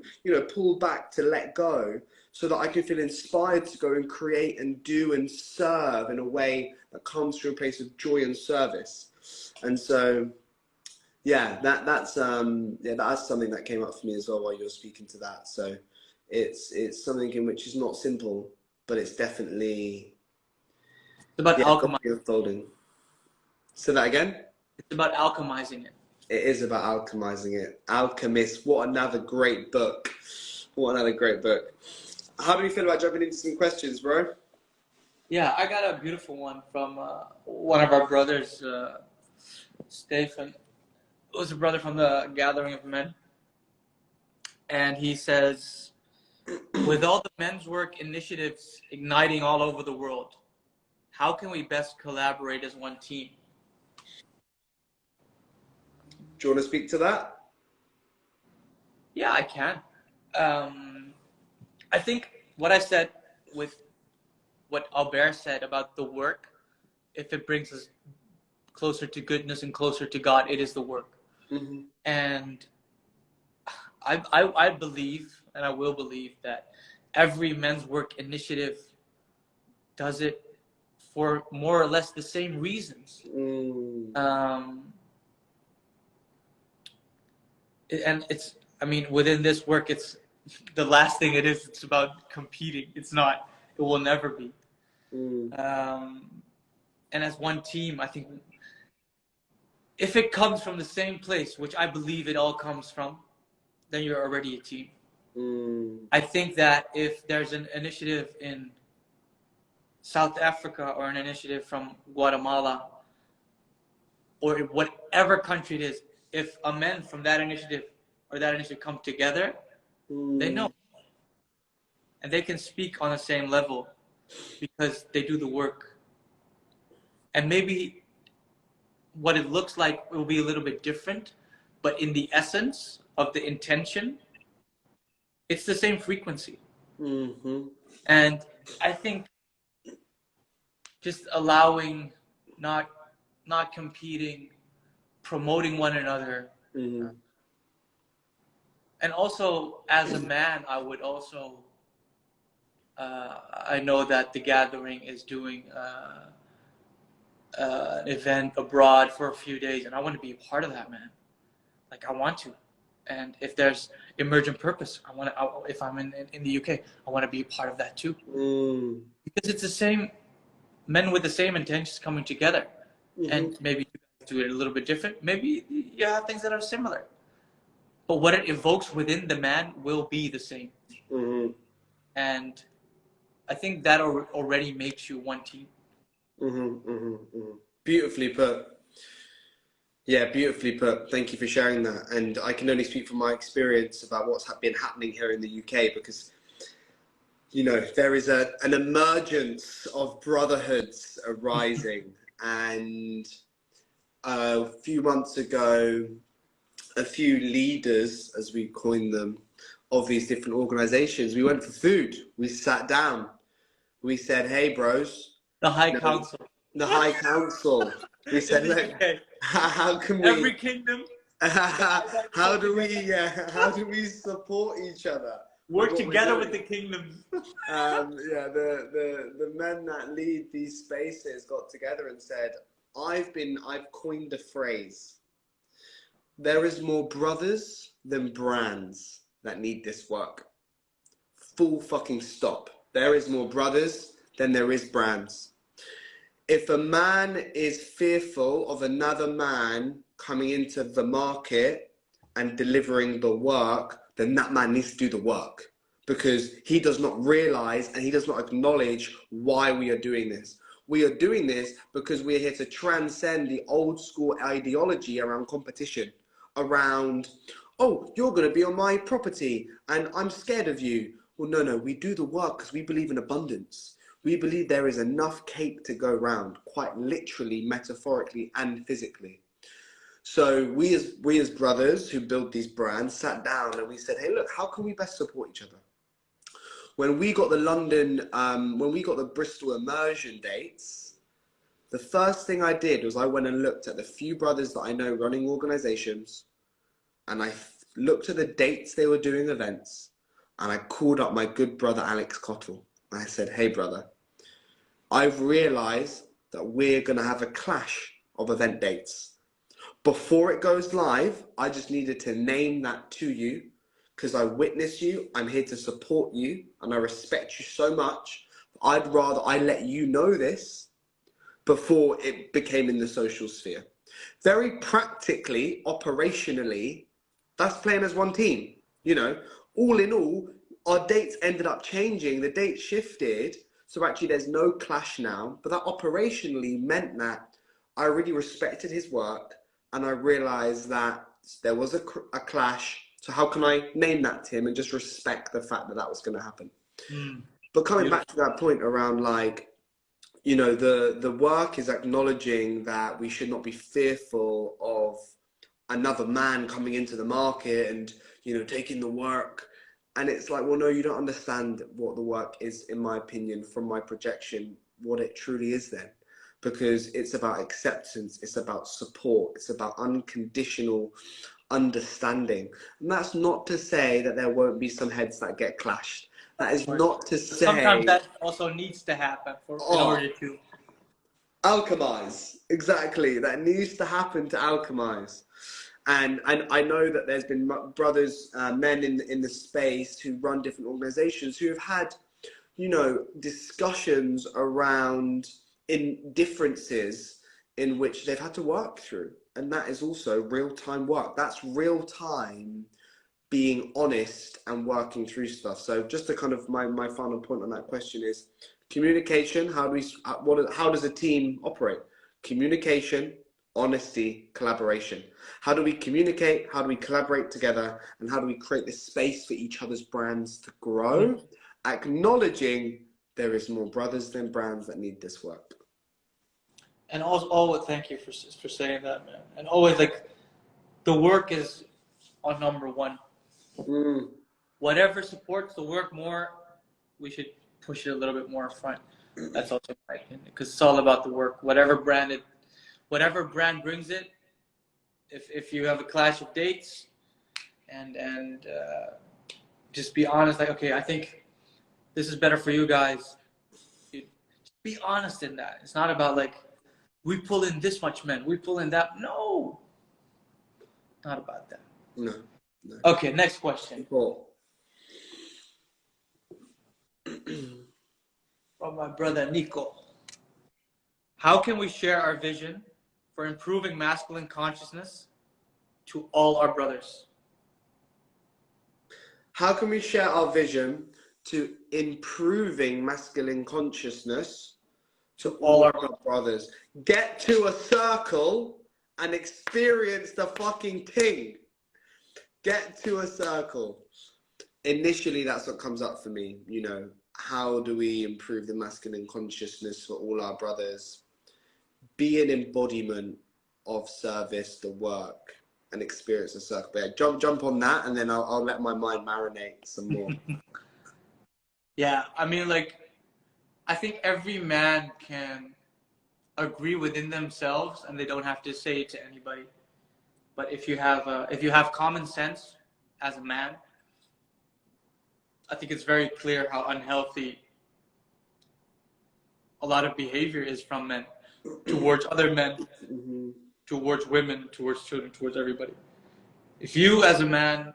pull back to let go, so that I can feel inspired to go and create and do and serve in a way that comes from a place of joy and service." And so, yeah, that's something that came up for me as well while you were speaking to that. So it's something in which is not simple, but it's definitely It's about alchemizing. unfolding. Say that again? It's about alchemizing it. It is about alchemizing it. Alchemist, what another great book. What another great book. How do you feel about jumping into some questions, bro? Yeah, I got a beautiful one from one of our brothers, Stephen. It was a brother from the Gathering of Men. And he says, with all the men's work initiatives igniting all over the world, how can we best collaborate as one team? Do you want to speak to that? Yeah, I can. I think what I said with what Albert said about the work, if it brings us closer to goodness and closer to God, it is the work. Mm-hmm. And I believe, and I will believe, that every men's work initiative does it for more or less the same reasons. And it's, within this work, it's the last thing it is. It's about competing. It's not. It will never be. And as one team, I think if it comes from the same place, which I believe it all comes from, then you're already a team. I think that if there's an initiative in South Africa or an initiative from Guatemala or whatever country it is, if a men from that initiative or that initiative come together, they know. And they can speak on the same level because they do the work. And maybe what it looks like will be a little bit different, but in the essence of the intention, it's the same frequency. And I think just allowing, not competing, promoting one another. And also, as a man, I would also, I know that the Gathering is doing an event abroad for a few days, and I want to be a part of that, man. Like, I want to. And if there's Emergent Purpose, if I'm in the UK, I want to be a part of that too. Because it's the same men with the same intentions coming together. And maybe you guys do it a little bit different. Maybe you have things that are similar. But what it evokes within the man will be the same. And I think that already makes you one team. Beautifully put. Yeah, beautifully put. Thank you for sharing that. And I can only speak from my experience about what's been happening here in the UK, because there is an emergence of brotherhoods arising. And a few months ago, a few leaders, as we coin them, of these different organizations, we went for food. We sat down. We said, "Hey, bros." The High Council. The High Council. We said, "Look, how can we..." Every kingdom. How do we support each other? Work together with the kingdoms. Yeah, the men that lead these spaces got together and said, I've coined a phrase. There is more brothers than brands that need this work. Full fucking stop. There is more brothers than there is brands. If a man is fearful of another man coming into the market and delivering the work, then that man needs to do the work, because he does not realize and he does not acknowledge why we are doing this. We are doing this because we are here to transcend the old school ideology around competition, around, oh, you're going to be on my property and I'm scared of you. Well, no, we do the work because we believe in abundance. We believe there is enough cake to go round, quite literally, metaphorically, and physically. So we as brothers who build these brands sat down and we said, hey, look, how can we best support each other? When we got the Bristol immersion dates, the first thing I did was I went and looked at the few brothers that I know running organizations, and I looked at the dates they were doing events, and I called up my good brother Alex Cottle. I said, hey brother, I've realized that we're going to have a clash of event dates. Before it goes live, I just needed to name that to you because I witness you, I'm here to support you, and I respect you so much. I'd rather I let you know this before it became in the social sphere. Very practically, operationally, that's playing as one team. You know, all in all, our dates ended up changing. The dates shifted. So actually there's no clash now. But that operationally meant that I really respected his work. And I realized that there was a clash. So how can I name that to him and just respect the fact that that was going to happen? But coming back to that point around, like, you know, the work is acknowledging that we should not be fearful of another man coming into the market and, you know, taking the work. And it's like, well, no, you don't understand what the work is, in my opinion, from my projection, what it truly is then. Because it's about acceptance, it's about support, it's about unconditional understanding. And that's not to say that there won't be some heads that get clashed. That is not to say... Sometimes that also needs to happen in order to... Alchemize. Exactly. That needs to happen to alchemize. And I know that there's been brothers, men in the space who run different organizations who have had, you know, discussions around differences in which they've had to work through. And that is also real-time work. That's real-time being honest and working through stuff. So just to kind of, my final point on that question is communication. How does a team operate? Communication, honesty, collaboration. How do we communicate? How do we collaborate together? And how do we create this space for each other's brands to grow? Acknowledging there is more brothers than brands that need this work. And always thank you for saying that, man. And always, like, the work is on number one. Whatever supports the work more, we should push it a little bit more in front. That's also my opinion, because it's all about the work. Whatever brand brings it. If you have a clash of dates, and just be honest, like, okay, I think this is better for you guys. Just be honest in that. It's not about like, we pull in this much men, we pull in that. No, not about that. No. Okay, next question. Cool. From my brother Nico. How can we share our vision for improving masculine consciousness to all our brothers? How can we share our vision to improving masculine consciousness to all our brothers? Get to a circle and experience the fucking thing. Get to a circle. Initially, that's what comes up for me. You know, how do we improve the masculine consciousness for all our brothers? Be an embodiment of service, the work, and experience the circle. But yeah, jump on that, and then I'll let my mind marinate some more. Yeah, I mean, like, I think every man can agree within themselves, and they don't have to say it to anybody. But if you have common sense as a man, I think it's very clear how unhealthy a lot of behavior is from men towards other men, towards women, towards children, towards everybody. If you as a man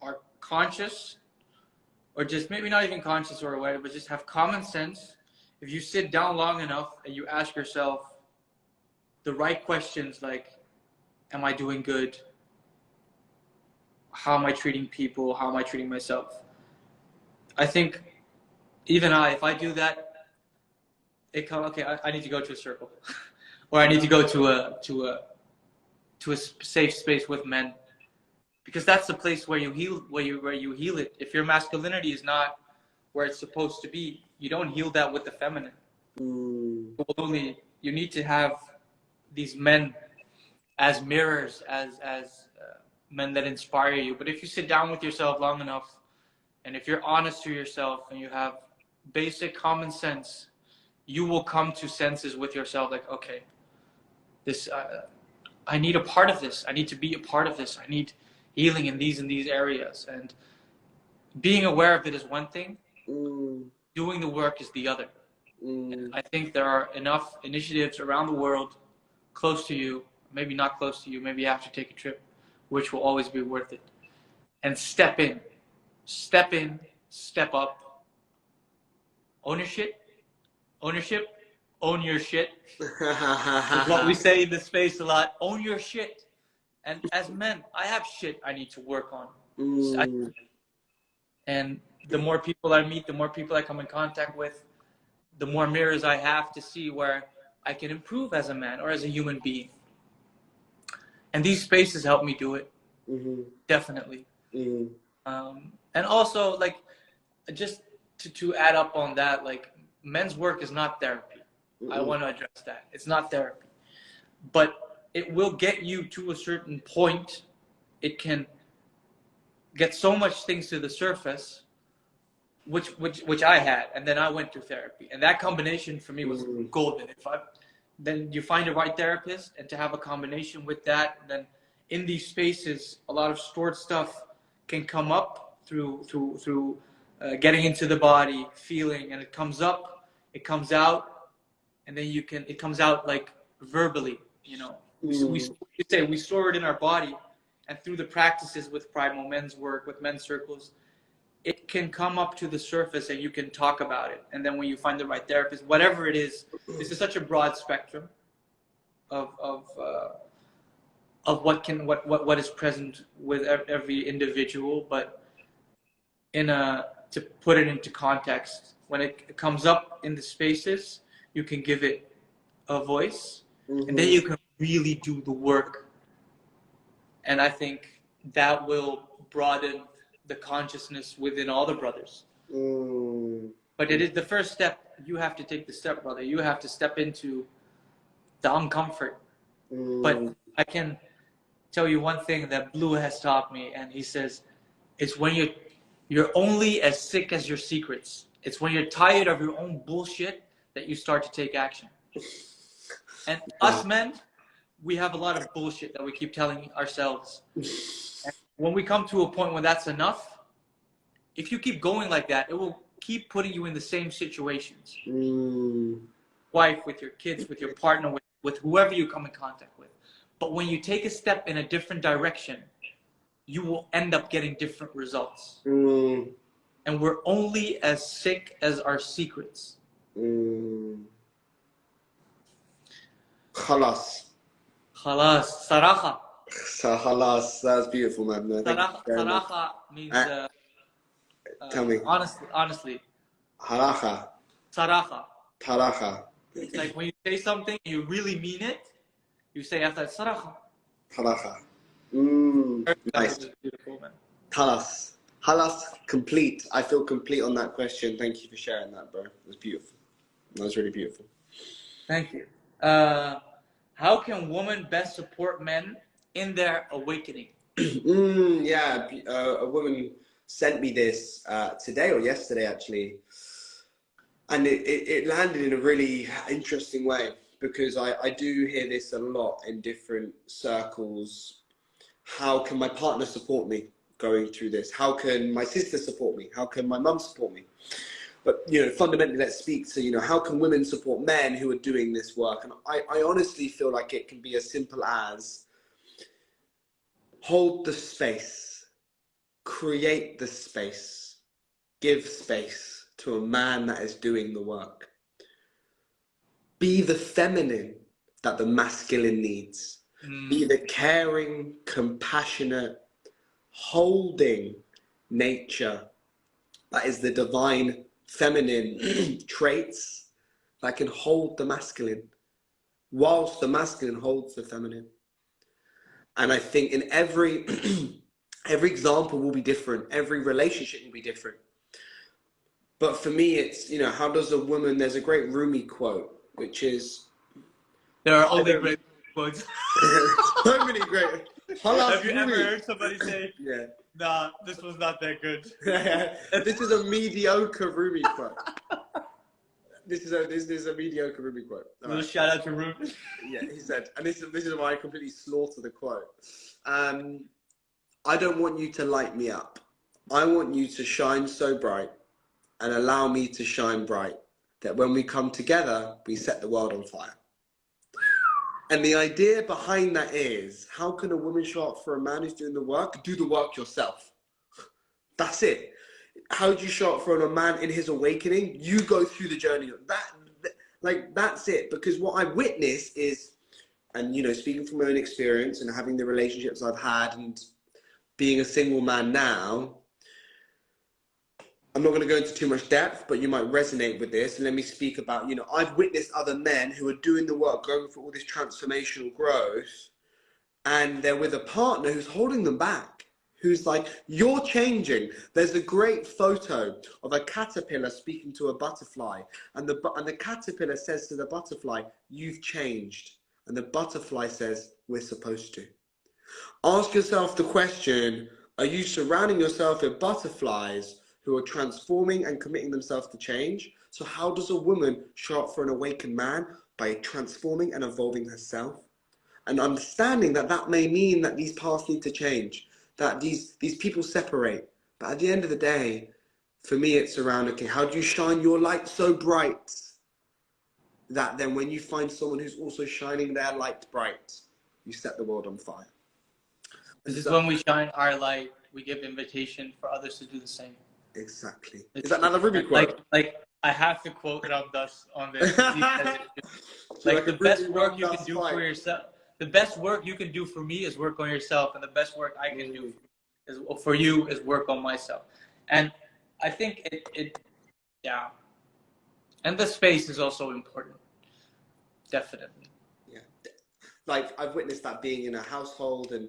are conscious, or just maybe not even conscious or aware, but just have common sense, if you sit down long enough and you ask yourself the right questions like, am I doing good? How am I treating people? How am I treating myself? I think even if I do that, I need to go to a circle, or I need to go to a safe space with men, because that's the place where you heal, where you heal it. If your masculinity is not where it's supposed to be, you don't heal that with the feminine. You need to have these men as mirrors, as men that inspire you. But if you sit down with yourself long enough, and if you're honest to yourself and you have basic common sense, you will come to senses with yourself like, okay, this I need a part of this. I need to be a part of this. I need healing in these areas. And being aware of it is one thing. Doing the work is the other. And I think there are enough initiatives around the world, close to you, maybe not close to you, maybe you have to take a trip, which will always be worth it. And step in, step up. Ownership, own your shit. Is what we say in this space a lot. Own your shit. And as men, I have shit I need to work on. And the more people I meet, the more people I come in contact with, the more mirrors I have to see where I can improve as a man or as a human being. And these spaces help me do it. Definitely. And also, like, just to add up on that, like, men's work is not therapy. I want to address that. It's not therapy. But it will get you to a certain point. It can get so much things to the surface, which I had, and then I went to therapy. And that combination for me was golden. Then you find the right therapist, and to have a combination with that, then in these spaces, a lot of stored stuff can come up through getting into the body, feeling, and it comes up, it comes out, and then it comes out like verbally, you know. We say we store it in our body, and through the practices with primal men's work, with men's circles, it can come up to the surface and you can talk about it. And then when you find the right therapist, whatever it is, this is such a broad spectrum of what is present with every individual. But to put it into context, when it comes up in the spaces, you can give it a voice, and then you can really do the work. And I think that will broaden the consciousness within all the brothers. But it is the first step. You have to take the step, brother. You have to step into the uncomfort. But I can tell you one thing that Blue has taught me, and he says, it's when you're only as sick as your secrets. It's when you're tired of your own bullshit that you start to take action. And us men, we have a lot of bullshit that we keep telling ourselves. And when we come to a point when that's enough, if you keep going like that, it will keep putting you in the same situations. Wife, with your kids, with your partner, with whoever you come in contact with. But when you take a step in a different direction, you will end up getting different results. And we're only as sick as our secrets. Khalas. Saraha. Khalas. That's beautiful, man. Saraha means tell me. Honestly. Haracha. Saraha. Taracha. It's like when you say something, you really mean it. You say after Saraha. Haracha. Nice. Beautiful, man. Halas. Halas, complete. I feel complete on that question. Thank you for sharing that, bro. It was beautiful. That was really beautiful. Thank you. How can women best support men in their awakening? Yeah, a woman sent me this today or yesterday, actually. And it landed in a really interesting way. because I do hear this a lot in different circles. How can my partner support me going through this? How can my sister support me? How can my mum support me? But, you know, fundamentally, let's speak to, you know, how can women support men who are doing this work? And I honestly feel like it can be as simple as hold the space, create the space, give space to a man that is doing the work. Be the feminine that the masculine needs. Be the caring, compassionate, holding nature that is the divine feminine traits that can hold the masculine, whilst the masculine holds the feminine. And I think in every example will be different, every relationship will be different. But for me, it's, you know, how does a woman, there's a great Rumi quote, which is... There are only great quotes. So many great... Have you ever heard somebody say, yeah, nah, this was not that good? This is a mediocre Rumi quote. This is a mediocre Rumi quote. Little shout out to Rumi. Yeah, he said, and this is why I completely slaughter the quote. I don't want you to light me up. I want you to shine so bright and allow me to shine bright that when we come together, we set the world on fire. And the idea behind that is, how can a woman show up for a man who's doing the work? Do the work yourself. That's it. How do you show up for a man in his awakening? You go through the journey. That's it. Because what I witness is, and, you know, speaking from my own experience and having the relationships I've had and being a single man now, I'm not going to go into too much depth, but you might resonate with this. And let me speak about, you know, I've witnessed other men who are doing the work, going for all this transformational growth, and they're with a partner who's holding them back, who's like, you're changing. There's a great photo of a caterpillar speaking to a butterfly, and the caterpillar says to the butterfly, you've changed. And the butterfly says, we're supposed to. Ask yourself the question, are you surrounding yourself with butterflies who are transforming and committing themselves to change? So how does a woman show up for an awakened man? By transforming and evolving herself. And understanding that that may mean that these paths need to change, that these people separate. But at the end of the day, for me, it's around, okay, how do you shine your light so bright that then when you find someone who's also shining their light bright, you set the world on fire? This is when we shine our light, we give invitation for others to do the same. Exactly. Is that another Rumi quote? Like I have to quote Ram Dass on this. Like the best work you can do for yourself. The best work you can do for me is work on yourself, and the best work I can do for you is work on myself. And I think yeah. And the space is also important. Definitely. Yeah. Like I've witnessed that being in a household, and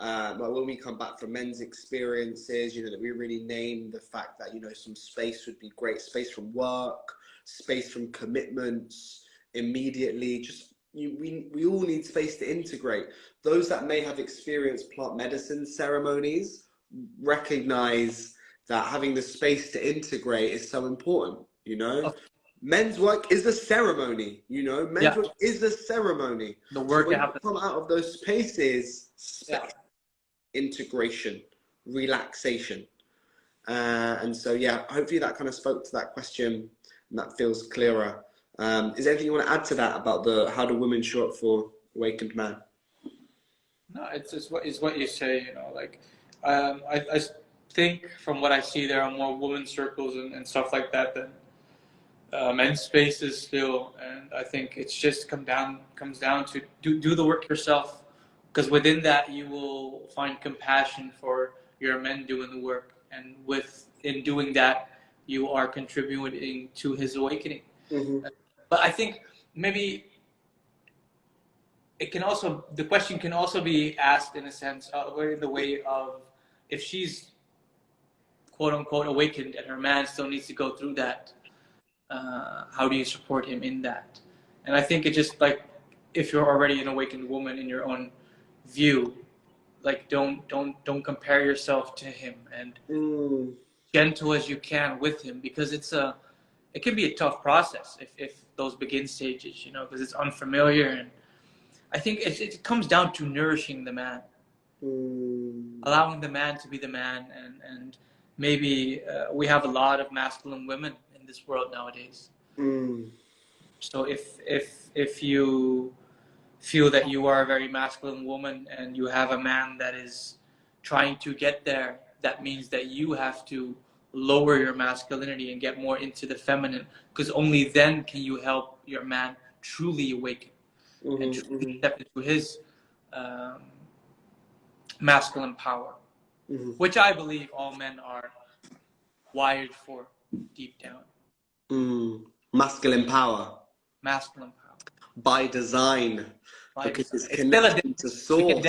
like when we come back from men's experiences, you know, that we really name the fact that, you know, some space would be great, space from work, space from commitments, immediately, just we all need space to integrate. Those that may have experienced plant medicine ceremonies recognize that having the space to integrate is so important, you know. Men's work is a ceremony, you know. Men's work is a ceremony. The work so when happens. you come out of those spaces, space, integration, relaxation. And so, yeah, hopefully that kind of spoke to that question and that feels clearer. Is there anything you want to add to that about how do women show up for awakened man? No, it's what you say, you know, like, I think from what I see, there are more women circles and stuff like that than men's spaces still. And I think it's just comes down to do the work yourself, because within that you will find compassion for your men doing the work, and in doing that you are contributing to his awakening. Mm-hmm. But I think maybe the question can also be asked in a sense, in the way of, if she's quote unquote awakened and her man still needs to go through that, how do you support him in that? And I think it just, like, if you're already an awakened woman in your own view, like, don't compare yourself to him, and gentle as you can with him, because it can be a tough process if those begin stages, you know, because it's unfamiliar. And I think it comes down to nourishing the man, allowing the man to be the man. And maybe we have a lot of masculine women in this world nowadays. So if you feel that you are a very masculine woman and you have a man that is trying to get there, that means that you have to lower your masculinity and get more into the feminine, because only then can you help your man truly awaken and truly step into his masculine power, which I believe all men are wired for deep down. Masculine power. Masculine power. By design. Because it's connection to source. We can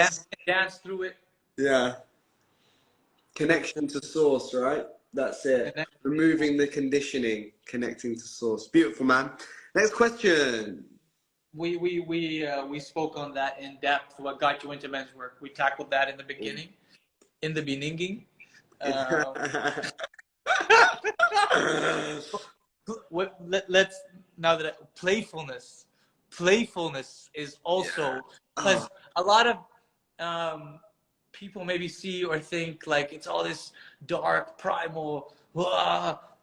dance through it. Yeah. Connection to source, right? That's it. Removing the conditioning, connecting to source. Beautiful, man. Next question. We spoke on that in depth. What got you into men's work? We tackled that in the beginning. In the beginning. Let's now that playfulness is also, because a lot of people maybe see or think like it's all this dark, primal,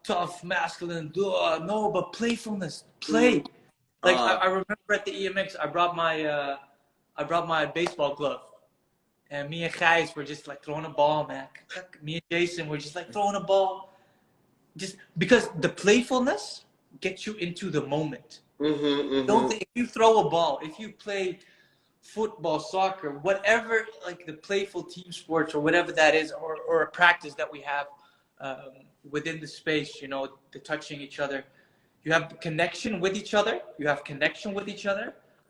tough, masculine. No, but playfulness, play. Like I remember at the EMX, I brought my baseball glove, and me and Gijs were just like throwing a ball, man. Me and Jason were just like throwing a ball, just because the playfulness gets you into the moment. Don't think, if you throw a ball, if you play football, soccer, whatever, like the playful team sports or whatever that is, or a practice that we have within the space, you know, the touching each other, you have connection with each other,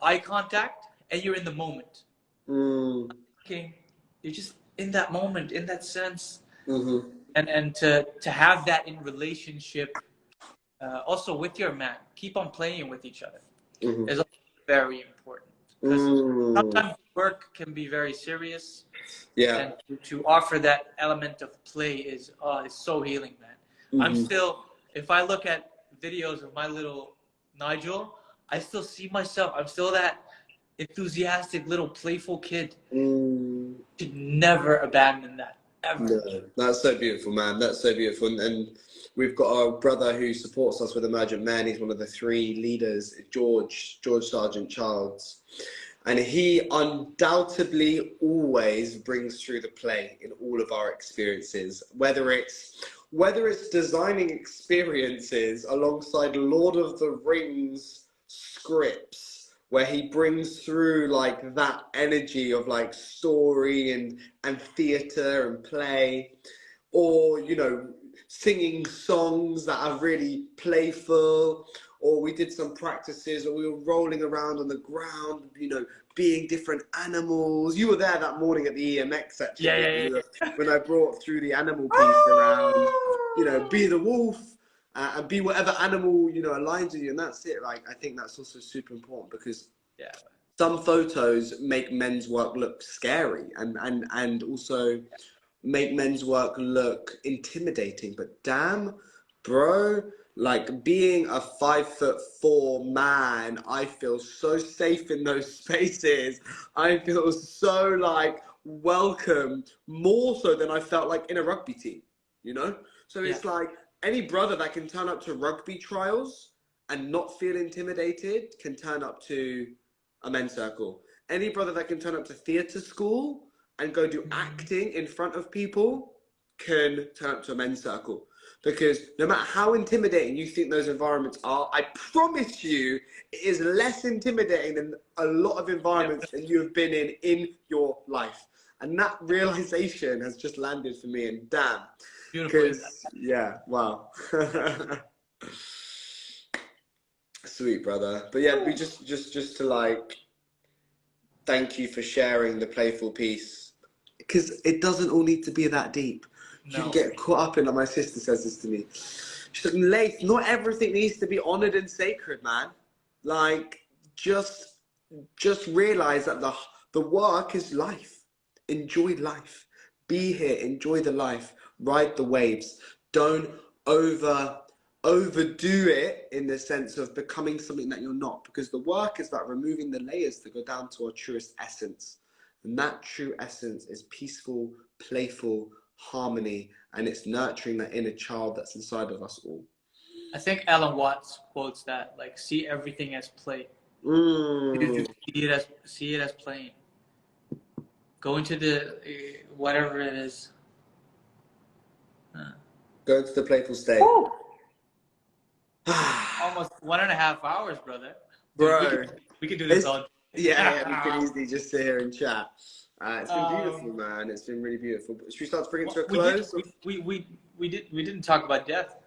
eye contact, and you're in the moment. Okay, you're just in that moment, in that sense, and to have that in relationship. Also with your man, keep on playing with each other is also very important, because sometimes work can be very serious. And to offer that element of play is so healing, man. I'm still, if I look at videos of my little Nigel, I still see myself. I'm still that enthusiastic little playful kid. Should never abandon that, ever. No, that's so beautiful, man. That's so beautiful. And we've got our brother who supports us with Emergent Men. He's one of the 3 leaders, George Sargent Childs. And he undoubtedly always brings through the play in all of our experiences, whether it's designing experiences alongside Lord of the Rings scripts, where he brings through like that energy of like story and theater and play, or, you know, singing songs that are really playful, or we did some practices where we were rolling around on the ground, you know, being different animals. You were there that morning at the EMX, actually. When I brought through the animal piece around, you know, be the wolf and be whatever animal, you know, aligns with you, and that's it. Like, I think that's also super important, because some photos make men's work look scary and also make men's work look intimidating, but damn, bro, like being a 5'4" man, I feel so safe in those spaces. I feel so like welcome, more so than I felt like in a rugby team, you know? So it's like any brother that can turn up to rugby trials and not feel intimidated can turn up to a men's circle. Any brother that can turn up to theatre school and go do acting in front of people can turn up to a men's circle. Because no matter how intimidating you think those environments are, I promise you it is less intimidating than a lot of environments that you have been in your life. And that realization has just landed for me, and damn. Beautiful. Yeah, wow. Sweet, brother. But yeah, we just to like, thank you for sharing the playful piece, because it doesn't all need to be that deep. You can get caught up in, like my sister says this to me. She's like, Laith, not everything needs to be honored and sacred, man. Like, just realize that the work is life. Enjoy life. Be here, enjoy the life, ride the waves. Don't overdo it in the sense of becoming something that you're not, because the work is about removing the layers to go down to our truest essence. And that true essence is peaceful, playful, harmony, and it's nurturing that inner child that's inside of us all. I think Alan Watts quotes that, like, see everything as play. See it as playing. Go into the whatever it is. Go into the playful state. Almost 1.5 hours, brother. Bro, dude, we could do this all day. Yeah, we can easily just sit here and chat. It's been beautiful, man. It's been really beautiful. Should we start to bring it to a close? We didn't talk about death.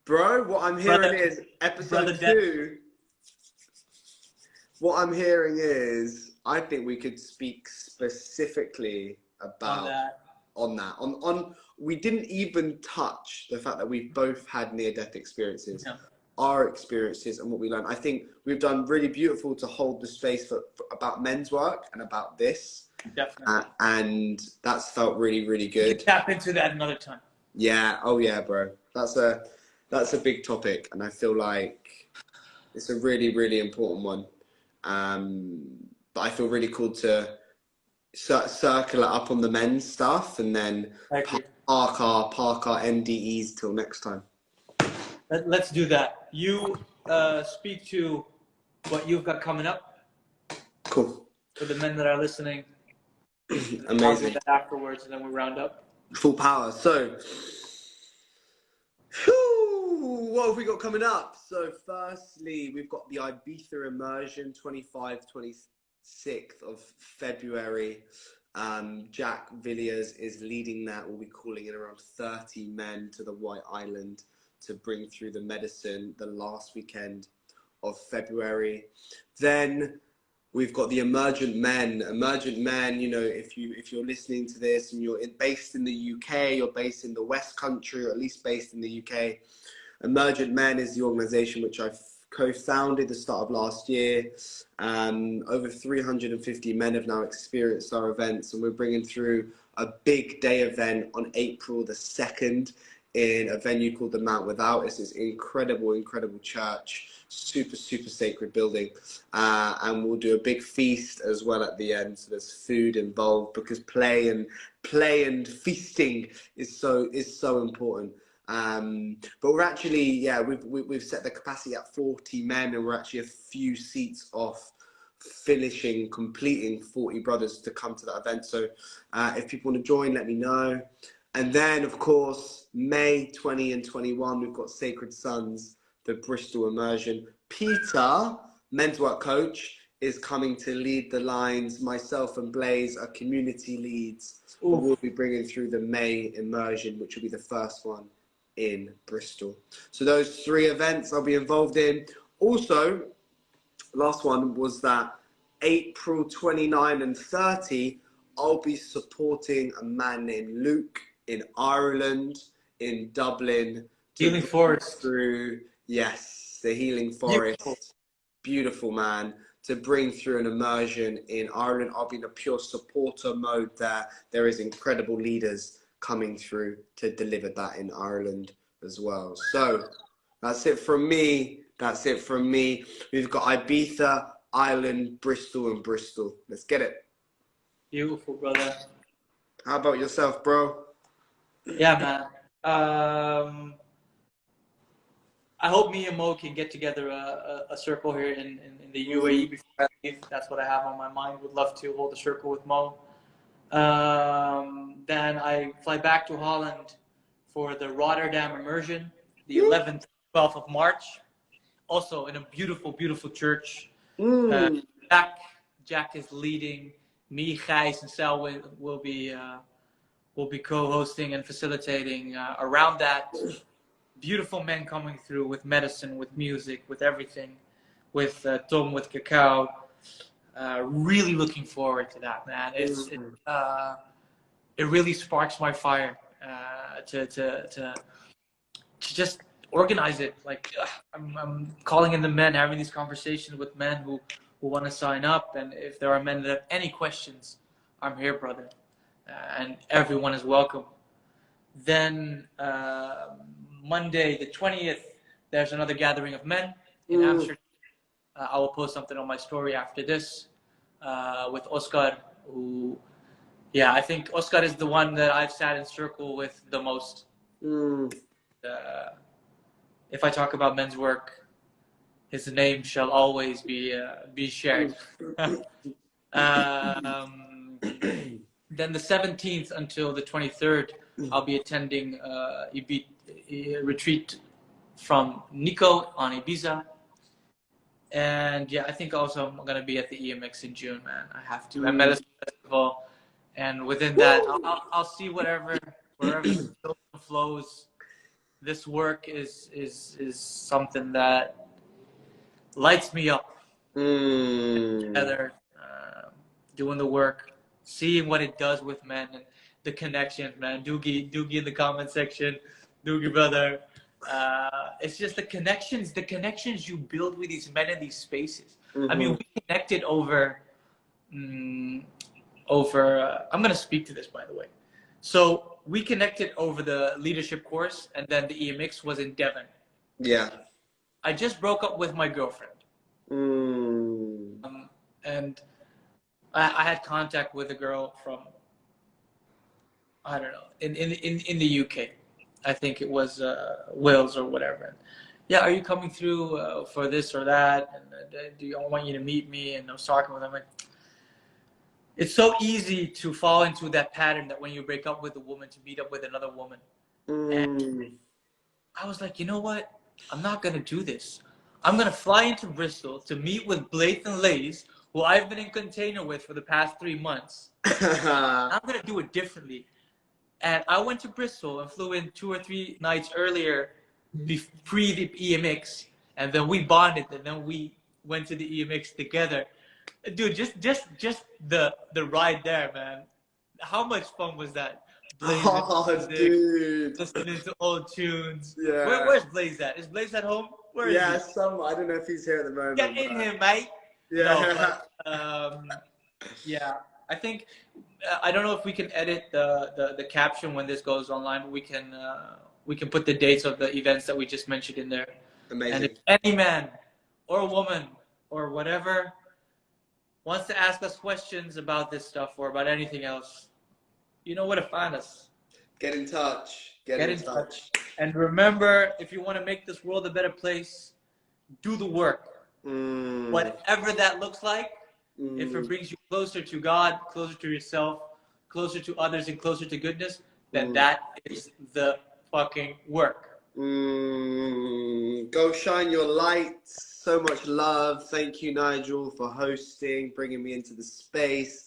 Bro, what I'm hearing is episode 2. What I'm hearing is, I think we could speak specifically about on that. We didn't even touch the fact that we've both had near-death experiences, our experiences, and what we learned. I think we've done really beautiful to hold the space for about men's work and about this. Definitely. And that's felt really, really good. You can tap into that another time. Yeah. Oh yeah, bro. That's a big topic, and I feel like it's a really, really important one. But I feel really cool to circle it up on the men's stuff, and then park our NDEs till next time. Let's do that. You speak to what you've got coming up. Cool. For the men that are listening. Amazing. I'll do that afterwards, and then we round up. Full power. So, what have we got coming up? So, firstly, we've got the Ibiza Immersion, 25, 26th of February. Jack Villiers is leading that. We'll be calling in around 30 men to the White Island to bring through the medicine the last weekend of February. Then we've got the Emergent Men. Emergent Men, you know, if you're listening to this and you're based in the UK, you're based in the West Country, or at least based in the UK, Emergent Men is the organisation which I've co-founded the start of last year. Over 350 men have now experienced our events, and we're bringing through a big day event on April the 2nd in a venue called the Mount Without. It's this incredible, incredible church, super, super sacred building. And we'll do a big feast as well at the end. So there's food involved, because play and feasting is so important. But we're actually, we've set the capacity at 40 men, and we're actually a few seats off completing 40 brothers to come to that event. So if people want to join, let me know. And then, of course, May 20 and 21, we've got Sacred Sons, the Bristol Immersion. Peter, men's work coach, is coming to lead the lines. Myself and Blaze are community leads. We'll be bringing through the May Immersion, which will be the first one in Bristol. So those 3 events I'll be involved in. Also, last one was that April 29 and 30, I'll be supporting a man named Luke in Ireland, in Dublin. Healing Forest. Yes, the Healing Forest. Beautiful, man. To bring through an immersion in Ireland. I'll be in a pure supporter mode there. There is incredible leaders coming through to deliver that in Ireland as well. So that's it from me. We've got Ibiza, Ireland, Bristol, and Bristol. Let's get it. Beautiful, brother. How about yourself, bro? Yeah, man. I hope me and Mo can get together a circle here in the UAE before I leave. That's what I have on my mind. Would love to hold a circle with Mo. Then I fly back to Holland for the Rotterdam Immersion, the 11th, 12th of March. Also in a beautiful, beautiful church. Jack is leading. Me, Gijs, and Sel will be co-hosting and facilitating around that. Beautiful men coming through with medicine, with music, with everything, with Tom, with cacao. Really looking forward to that, man. It really sparks my fire to just organize it. Like I'm calling in the men, having these conversations with men who want to sign up, and if there are men that have any questions, I'm here, brother, and everyone is welcome. Then Monday the 20th, there's another gathering of men in Amsterdam. I will post something on my story after this with Oscar, who, yeah, I think Oscar is the one that I've sat in circle with the most. If I talk about men's work, his name shall always be shared. Then the 17th until the 23rd, I'll be attending a retreat from Nico on Ibiza. And yeah, I think also I'm going to be at the EMX in June, man. I have to. At Medicine Festival. And within that, I'll see wherever the flows. This work is something that lights me up. Together, doing the work, seeing what it does with men and the connections, man. Doogie in the comment section, Doogie brother. It's just the connections you build with these men in these spaces. I mean, we connected over. I'm going to speak to this, by the way. So we connected over the leadership course, and then the EMX was in Devon. Yeah. I just broke up with my girlfriend. And I had contact with a girl from, I don't know, in the UK. I think it was Wales or whatever. Yeah, are you coming through for this or that? And I want you to meet me. And I was talking with him. Like, it's so easy to fall into that pattern that when you break up with a woman, to meet up with another woman. And I was like, you know what? I'm not going to do this. I'm going to fly into Bristol to meet with Blathan Lays, who I've been in container with for the past 3 months. I'm going to do it differently. And I went to Bristol and flew in 2 or 3 nights earlier, pre the EMX. And then we bonded, and then we went to the EMX together. Dude, just the ride there, man. How much fun was that? Dude. Listening to old tunes. Yeah. Where's Blaze at? Is Blaze at home? Where is he? I don't know if he's here at the moment. Get in here, mate. Yeah. No, but, yeah. I think I don't know if we can edit the caption when this goes online, but we can put the dates of the events that we just mentioned in there. Amazing. And if any man or woman or whatever wants to ask us questions about this stuff or about anything else, you know where to find us. Get in touch. Get in touch. And remember, if you want to make this world a better place, do the work. Whatever that looks like, if it brings you closer to God, closer to yourself, closer to others, and closer to goodness, then that is the fucking work. Go shine your light. So much love. Thank you, Nigel, for hosting, bringing me into the space.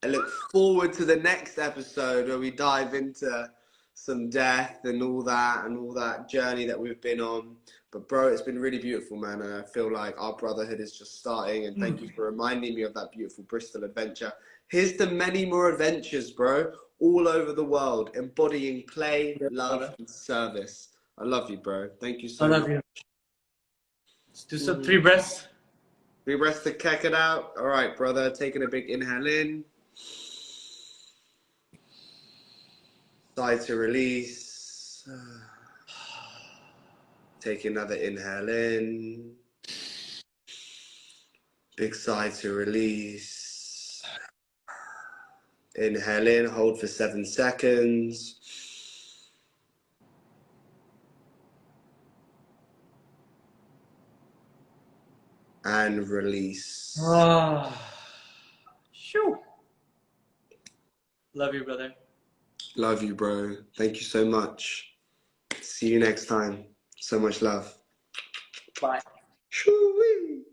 I look forward to the next episode where we dive into some death and all that journey that we've been on. But bro, it's been really beautiful, man. And I feel like our brotherhood is just starting. And thank you for reminding me of that beautiful Bristol adventure. Here's to many more adventures, bro, all over the world, embodying play, love, and service. I love you, bro. Thank you so much. I love you. Let's do some 3 breaths. 3 breaths to kick it out. All right, brother. Taking a big inhale in. Sigh to release. Take another inhale in. Big sigh to release. Inhale in, hold for 7 seconds. And release. Shoo. Love you, brother. Love you, bro. Thank you so much. See you next time. So much love. Bye. Shoo-wee.